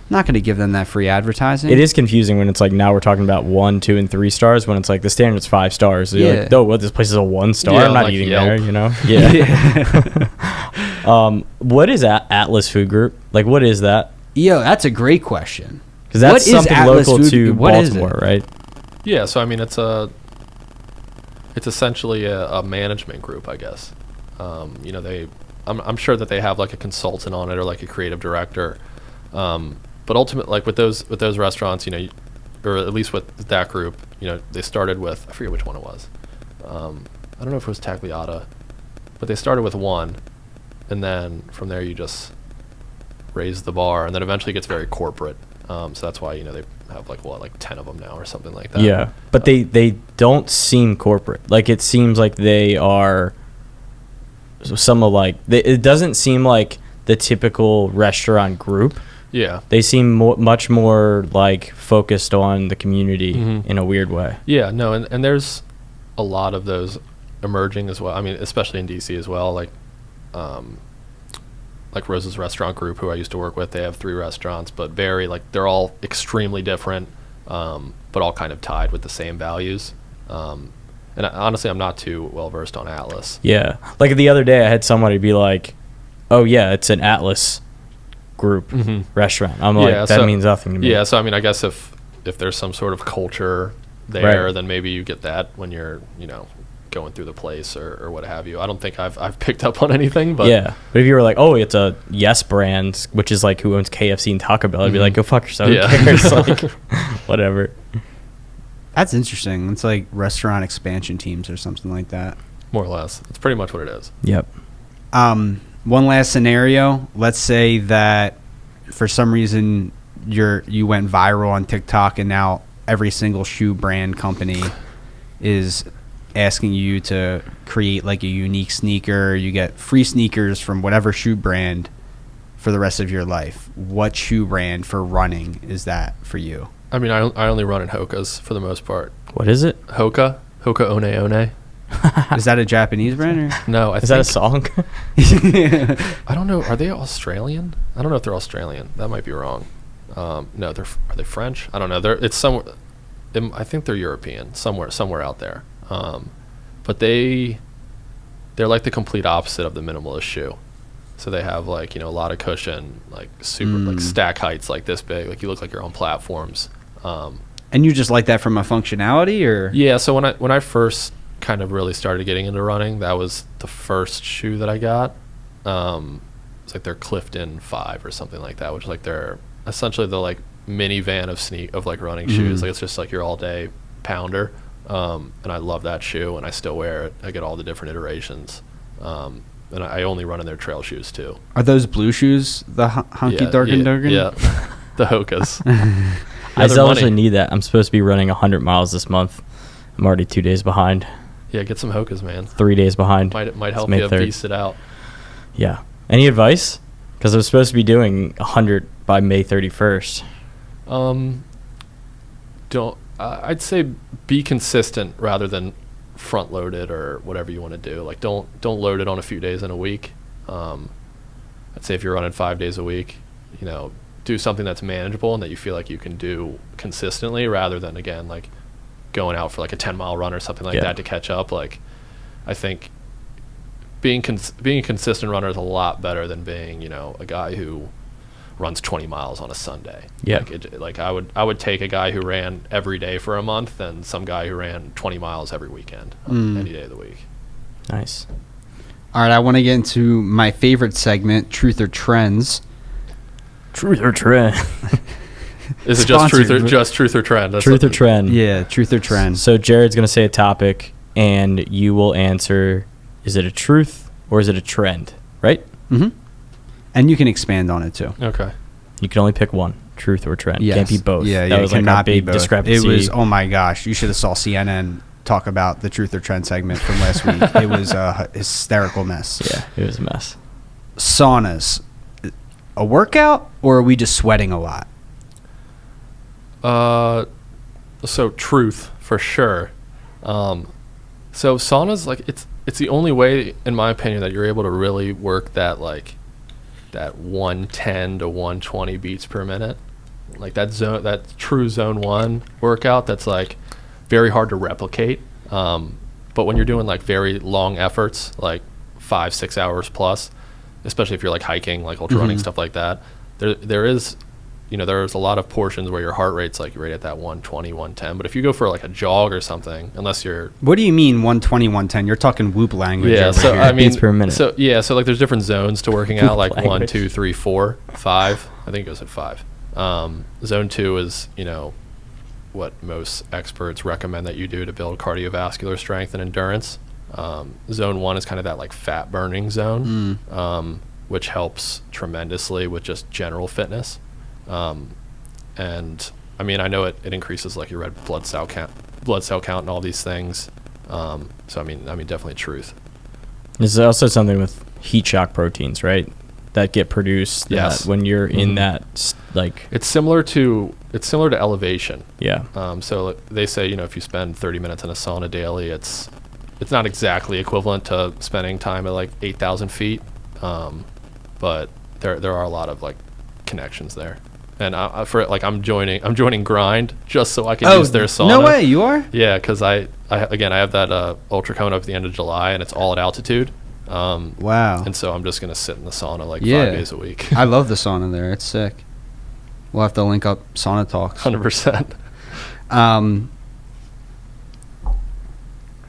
F: I'm not gonna give them that free advertising.
E: It is confusing when it's like now we're talking about 1, 2, and 3 stars when it's like the standard's 5 stars. So you're like, oh, well, this place is a 1 star.
A: Yeah,
E: I'm not
A: like
E: eating
A: Yelp.
E: there, Yeah. What is Atlas Food Group? Like, what is that?
F: Yo, that's a great question.
E: Because that's
F: What is
E: something
F: Atlas
E: local
F: Food-
E: to
F: what is
E: Baltimore,
F: it?
E: right?
A: Yeah, so I mean, it's essentially a management group, I guess. I'm sure that they have like a consultant on it or like a creative director. But ultimately, like with those restaurants, or at least with that group, they started with, I forget which one it was. I don't know if it was Tagliata, but they started with one, and then from there you just raise the bar, and then eventually it gets very corporate. So that's why they have like 10 of them now or something like that.
E: Yeah, but they don't seem corporate. Like it seems like they are. It doesn't seem like the typical restaurant group.
A: Yeah.
E: They seem much more like focused on the community in a weird way.
A: Yeah, no, and there's a lot of those emerging as well. I mean, especially in DC as well. Like Rose's Restaurant Group, who I used to work with, they have 3 restaurants, but they're all extremely different, but all kind of tied with the same values. And honestly, I'm not too well versed on Atlas.
E: Yeah, like the other day, I had somebody be like, "Oh yeah, it's an Atlas Group restaurant." I'm like, that means nothing to me.
A: Yeah, so I mean, I guess if there's some sort of culture there,
E: Right.
A: then maybe you get that when you're going through the place or what have you. I don't think I've picked up on anything, but
E: Yeah, but if you were like, "Oh, it's a Yes Brand," which is like who owns KFC and Taco Bell, I'd be like, "Go fuck yourself."
A: Yeah.
E: Who cares? Like, whatever.
F: That's interesting. It's like restaurant expansion teams or something like that.
A: more or less, it's pretty much what it is.
E: Yep.
F: One last scenario. Let's say that for some reason you went viral on TikTok, and now every single shoe brand company is asking you to create like a unique sneaker. You get free sneakers from whatever shoe brand for the rest of your life. What shoe brand for running is that for you?
A: I mean, I only run in Hoka's for the most part.
E: What is it?
A: Hoka One One.
F: Is that a Japanese brand? Or?
A: No,
E: Is that a song?
A: I don't know. Are they Australian? I don't know if they're Australian. That might be wrong. No, are they French? I don't know. It's somewhere. I think they're European. Somewhere out there. But they're like the complete opposite of the minimalist shoe. So they have like a lot of cushion, like super like stack heights like this big. Like you look like you're on platforms.
F: And you just like that from a functionality, or?
A: Yeah. So when I first kind of really started getting into running, that was the first shoe that I got. It's like their Clifton 5 or something like that, which is like they're essentially the like minivan of like running shoes. Like it's just like your all day pounder. and I love that shoe, and I still wear it. I get all the different iterations, and I only run in their trail shoes too.
F: Are those blue shoes the Hunky Durgan Durgan?
A: Yeah, the Hokas.
E: I still actually need that. I'm supposed to be running 100 miles this month. I'm already 2 days behind.
A: Yeah, get some Hokas, man.
E: 3 days behind.
A: Might help you beast it out.
E: Yeah. Any advice? Because I was supposed to be doing 100 by May 31st.
A: I'd say be consistent rather than front load it or whatever you want to do. Like don't load it on a few days in a week. I'd say if you're running 5 days a week, do something that's manageable and that you feel like you can do consistently, rather than, again, like going out for like a 10-mile run or something like that to catch up. Like, I think being a consistent runner is a lot better than being, a guy who runs 20 miles on a Sunday.
E: Yeah.
A: I would take a guy who ran every day for a month than some guy who ran 20 miles every weekend, any day of the week.
E: Nice.
F: All right, I want to get into my favorite segment, Truth or Trends.
E: Truth or trend?
A: Is it just truth or trend? That's
E: Truth or trend?
F: Yeah, truth or trend.
E: So Jared's going to say a topic, and you will answer, is it a truth or is it a trend, right?
F: Mm-hmm. And you can expand on it, too.
A: Okay.
E: You can only pick one, truth or trend.
F: Yes.
E: Can't be both.
F: Yeah,
E: that was like a big discrepancy.
F: It was, oh my gosh, you should have saw CNN talk about the truth or trend segment from last week. It was a hysterical mess.
E: Yeah, it was a mess.
F: Saunas, a workout, or are we just sweating a lot?
A: So truth for sure. So saunas, like it's the only way, in my opinion, that you're able to really work that 110 to 120 beats per minute, like that true zone 1 workout. That's like very hard to replicate. But when you're doing like very long efforts, like 5-6 hours plus, especially if you're like hiking, like ultra running, stuff like that, there's a lot of portions where your heart rate's like right at that 120, 110. But if you go for like a jog or something, unless you're...
F: What do you mean 120, 110? You're talking Whoop language.
A: Yeah, so
F: here.
A: I mean...
E: Beats per minute.
A: So like there's different zones to working out, like 1, 2, 3, 4, 5. I think it goes at 5. Zone 2 is, what most experts recommend that you do to build cardiovascular strength and endurance. Zone 1 is kind of that like fat burning zone, which helps tremendously with just general fitness. And I mean, I know it increases like your red blood cell count and all these things. So I mean definitely truth.
E: There's also something with heat shock proteins, right? That get produced
A: Yes.
E: that when you're in that like
A: It's similar to elevation.
E: yeah.
A: So they say, if you spend 30 minutes in a sauna daily, it's not exactly equivalent to spending time at like 8,000 feet. But there are a lot of like connections there. And I'm joining Grind just so I can use their sauna.
F: No way, you are?
A: Yeah, because I have that ultra cone up at the end of July, and it's all at altitude.
F: Wow.
A: And so I'm just gonna sit in the sauna like 5 days a week.
F: I love the sauna there. It's sick. We'll have to link up sauna talks.
A: 100%.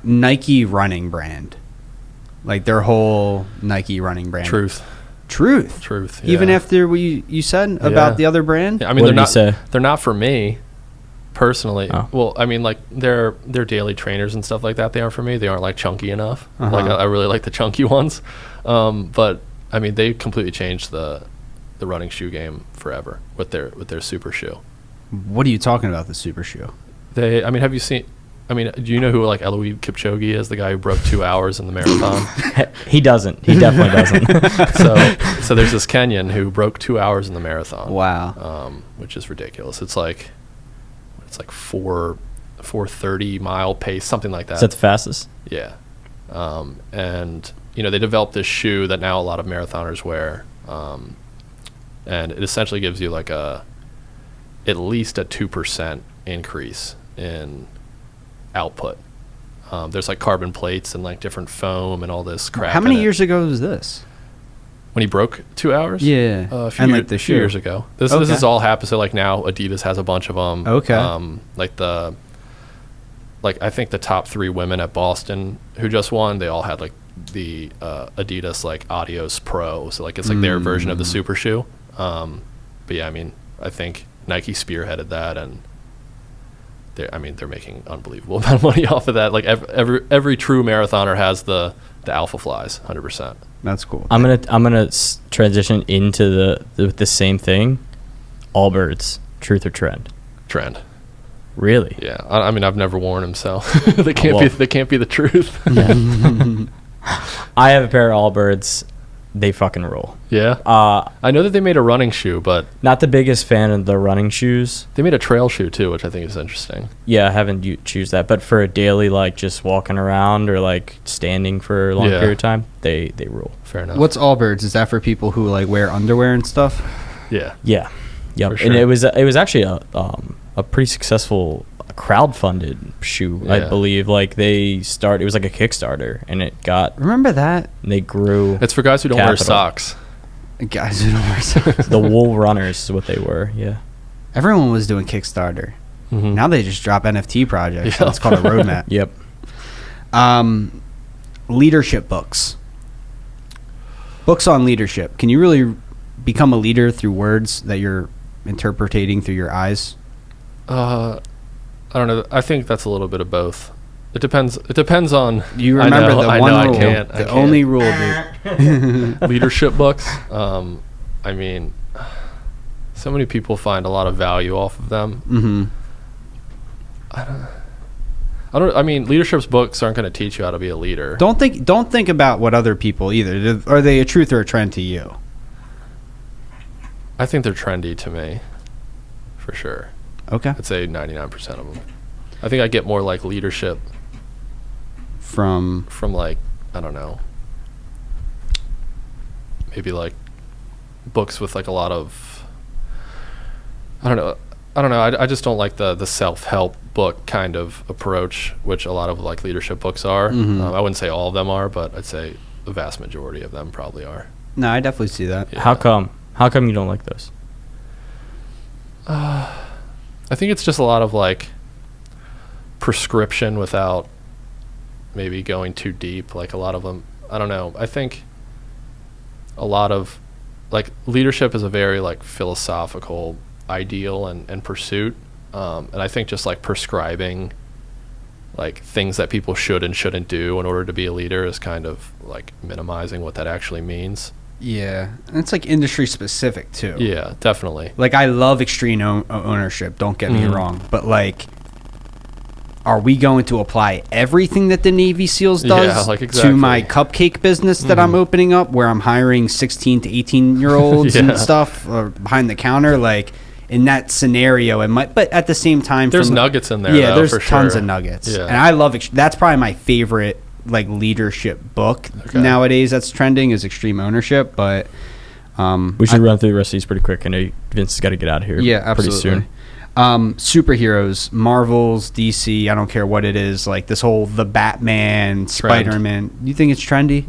F: Nike running brand, like their whole Nike running brand.
A: Truth.
F: Truth.
A: Yeah.
F: Even after you said about the other brand.
A: Yeah, I mean,
E: What did you say?
A: they're not for me personally.
E: Oh.
A: Well, I mean, like they're daily trainers and stuff like that. They aren't for me. They aren't like chunky enough. Like I really like the chunky ones. But I mean, they completely changed the running shoe game forever with their super shoe.
F: What are you talking about, the super shoe?
A: Have you seen? I mean, do you know who like Eloise Kipchoge is? The guy who broke 2 hours in the marathon.
E: He doesn't. He definitely doesn't.
A: So there's this Kenyan who broke 2 hours in the marathon.
F: Wow.
A: Which is ridiculous. It's like 4:30 mile pace, something like that.
E: Is that the fastest?
A: Yeah. And they developed this shoe that now a lot of marathoners wear, and it essentially gives you like at least a 2% increase in output. There's like carbon plates and like different foam and all this crap.
F: How many
A: in it.
F: years ago was this?
A: When he broke 2 hours?
F: Yeah.
A: A few,
F: And like the
A: few
F: shoe.
A: years ago. This
F: Okay.
A: is all happened. So like now Adidas has a bunch of them.
F: Okay.
A: I think the top 3 women at Boston who just won, they all had like the Adidas like Adios Pro. So like it's like their version of the super shoe. But yeah, I mean, I think Nike spearheaded that, and they're making unbelievable amount of money off of that. Like every true marathoner has the alpha flies, 100%.
F: That's cool.
E: I'm gonna transition into the same thing. Allbirds, truth or trend?
A: Trend.
E: Really?
A: Yeah. I mean, I've never worn them, so they can't be the truth.
E: I have a pair of Allbirds. They fucking roll.
A: Yeah. I know that they made a running shoe, but
E: Not the biggest fan of the running shoes.
A: they made a trail shoe too, which I think is interesting.
E: Yeah, I haven't choose that, but for a daily, like just walking around or like standing for a long
A: Yeah.
E: period of time, they rule.
A: Fair enough.
F: What's Allbirds? Is that for people who like wear underwear and stuff?
A: Yeah.
E: Yeah, yep.
A: For
E: And
A: sure.
E: it was actually a pretty successful crowdfunded shoe, I
A: Yeah.
E: believe. Like it was like a Kickstarter, and
F: Remember that?
E: they grew.
A: It's for guys who don't wear
E: Capital.
A: socks.
F: Guys who don't wear socks.
E: The wool runners is what they were. Yeah.
F: Everyone was doing Kickstarter.
A: Mhm.
F: Now they just drop NFT projects.
A: Yeah.
F: It's called a roadmap.
E: Yep.
F: Leadership books. Books on leadership. Can you really become a leader through words that you're interpreting through your eyes?
A: I don't know. I think that's a little bit of both. It depends on.
F: You
A: I
F: remember
A: know,
F: the
A: I
F: one
A: know,
F: rule.
A: I can't.
F: The only rule, dude.
A: leadership books. I mean, so many people find a lot of value off of them.
F: Mm-hmm.
A: I mean, leadership's books aren't going to teach you how to be a leader.
F: Don't think about what other people either. Are they a truth or a trend to you?
A: I think they're trendy to me, for sure.
F: Okay.
A: I'd say 99% of them. I think I get more like leadership
F: From
A: like, I don't know, maybe like books with like a lot of, I don't know. I just don't like the self-help book kind of approach, which a lot of like leadership books are.
F: Mhm.
A: I wouldn't say all of them are, but I'd say the vast majority of them probably are.
F: no, I definitely see that.
A: Yeah.
E: How come? How come you don't like those?
A: I think it's just a lot of like prescription without maybe going too deep. Like a lot of them, I don't know. I think a lot of like leadership is a very like philosophical ideal and pursuit. And I think just like prescribing like things that people should and shouldn't do in order to be a leader is kind of like minimizing what that actually means.
F: Yeah, and it's like industry specific too.
A: Yeah, definitely.
F: Like I love extreme ownership. Don't get me
A: Mhm.
F: wrong, but like, are we going to apply everything that the Navy SEALs does
A: Yeah, like
F: to
A: exactly.
F: my cupcake business that I'm opening up, where I'm hiring 16 to 18-year-olds
A: Yeah.
F: and stuff behind the counter? Like in that scenario, it might. But at the same time,
A: There's
F: from-
A: nuggets in there.
F: Yeah,
A: though,
F: there's
A: for
F: tons
A: sure.
F: of nuggets,
A: Yeah.
F: and I love. That's probably my favorite like leadership book
A: Okay.
F: nowadays. That's trending is Extreme Ownership, but.
E: We should run through the rest of these pretty quick. I know Vince has got to get out of here.
F: Yeah, absolutely.
E: Pretty soon.
F: Superheroes, Marvel's, DC, I don't care what it is. Like this whole the Batman, Spider-Man. You think it's trendy?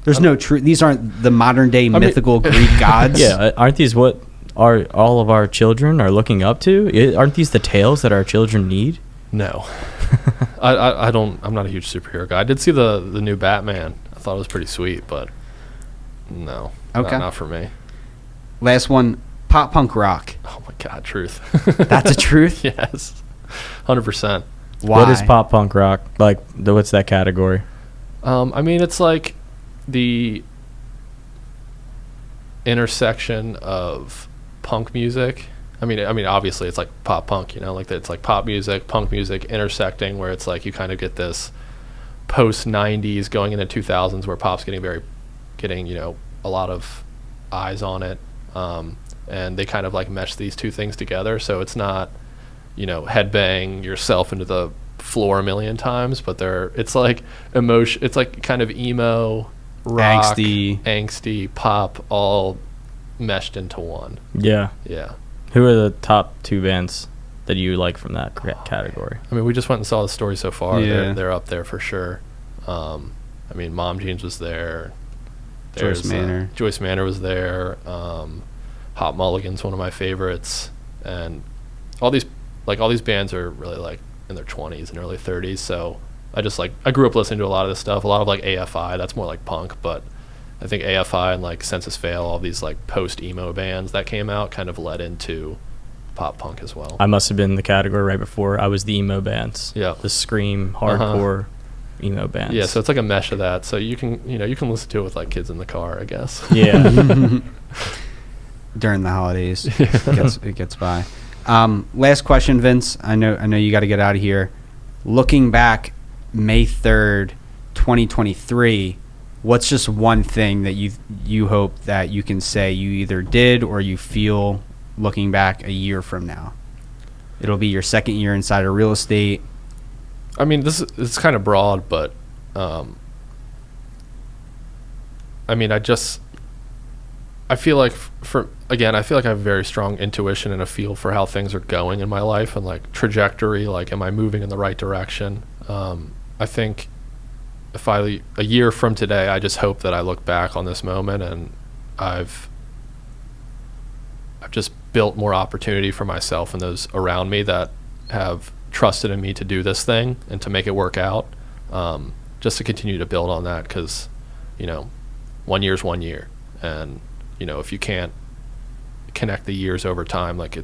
F: There's no truth. These aren't the modern day mythical Greek gods.
E: Yeah, aren't these what all of our children are looking up to? Aren't these the tales that our children need?
A: No. I don't. I'm not a huge superhero guy. I did see the new Batman. I thought it was pretty sweet, but no.
F: Okay.
A: Not for me.
F: Last one, pop punk rock.
A: Oh my God, truth.
F: That's a truth.
A: Yes. 100%.
F: Why?
E: What is pop punk rock? Like, what's that category?
A: I mean, it's like the intersection of punk music. I mean, obviously it's like pop punk, you know, like it's like pop music, punk music intersecting, where it's like you kind of get this post 90s going into 2000s where pop's getting, you know, a lot of eyes on it. And they kind of like mesh these two things together. So it's not, you know, headbang yourself into the floor a million times, but it's like emotion. It's like kind of emo, rock, angsty pop, all meshed into one.
E: Yeah.
A: Yeah.
E: Who are the top two bands that you like from that category?
A: I mean, we just went and saw the story so far.
F: Yeah.
A: They're up there for sure. I mean, Mom Jeans was there.
F: Joyce Manor.
A: Joyce Manor was there. Hot Mulligan's one of my favorites, and all these bands are really like in their 20s and early 30s. So I grew up listening to a lot of this stuff. A lot of like AFI. That's more like punk, but I think AFI and like Census Fail, all these like post emo bands that came out, kind of led into pop punk as well.
E: I must have been in the category right before. I was the emo bands.
A: Yeah.
E: The scream, hardcore emo bands.
A: Yeah, so it's like a mesh of that. So you can listen to it with like kids in the car, I guess.
E: Yeah.
F: During the holidays. It gets by. Last question, Vince. I know you got to get out of here. Looking back, May 3rd, 2023, what's just one thing that you hope that you can say you either did or you feel looking back a year from now? It'll be your second year inside of real estate.
A: I mean, it's kind of broad, but I mean, I feel like I feel like I have very strong intuition and a feel for how things are going in my life and like trajectory, like am I moving in the right direction? I think if a year from today, I just hope that I look back on this moment and I've just built more opportunity for myself and those around me that have trusted in me to do this thing and to make it work out, just to continue to build on that, because 1 year's 1 year, and if you can't connect the years over time, like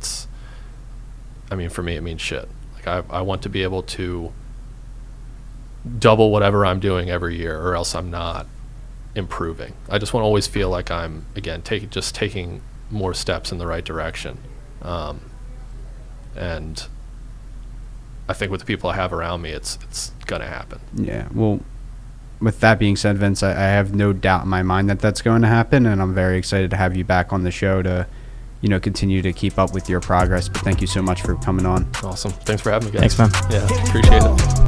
A: for me it means shit. Like I want to be able to double whatever I'm doing every year, or else I'm not improving. I just want to always feel like I'm again taking more steps in the right direction, and I think with the people I have around me, it's gonna happen.
F: Yeah. Well, with that being said, Vince, I have no doubt in my mind that that's going to happen, and I'm very excited to have you back on the show to, continue to keep up with your progress. But thank you so much for coming on.
A: Awesome. Thanks for having me, guys.
E: Thanks, man.
A: Yeah, appreciate it.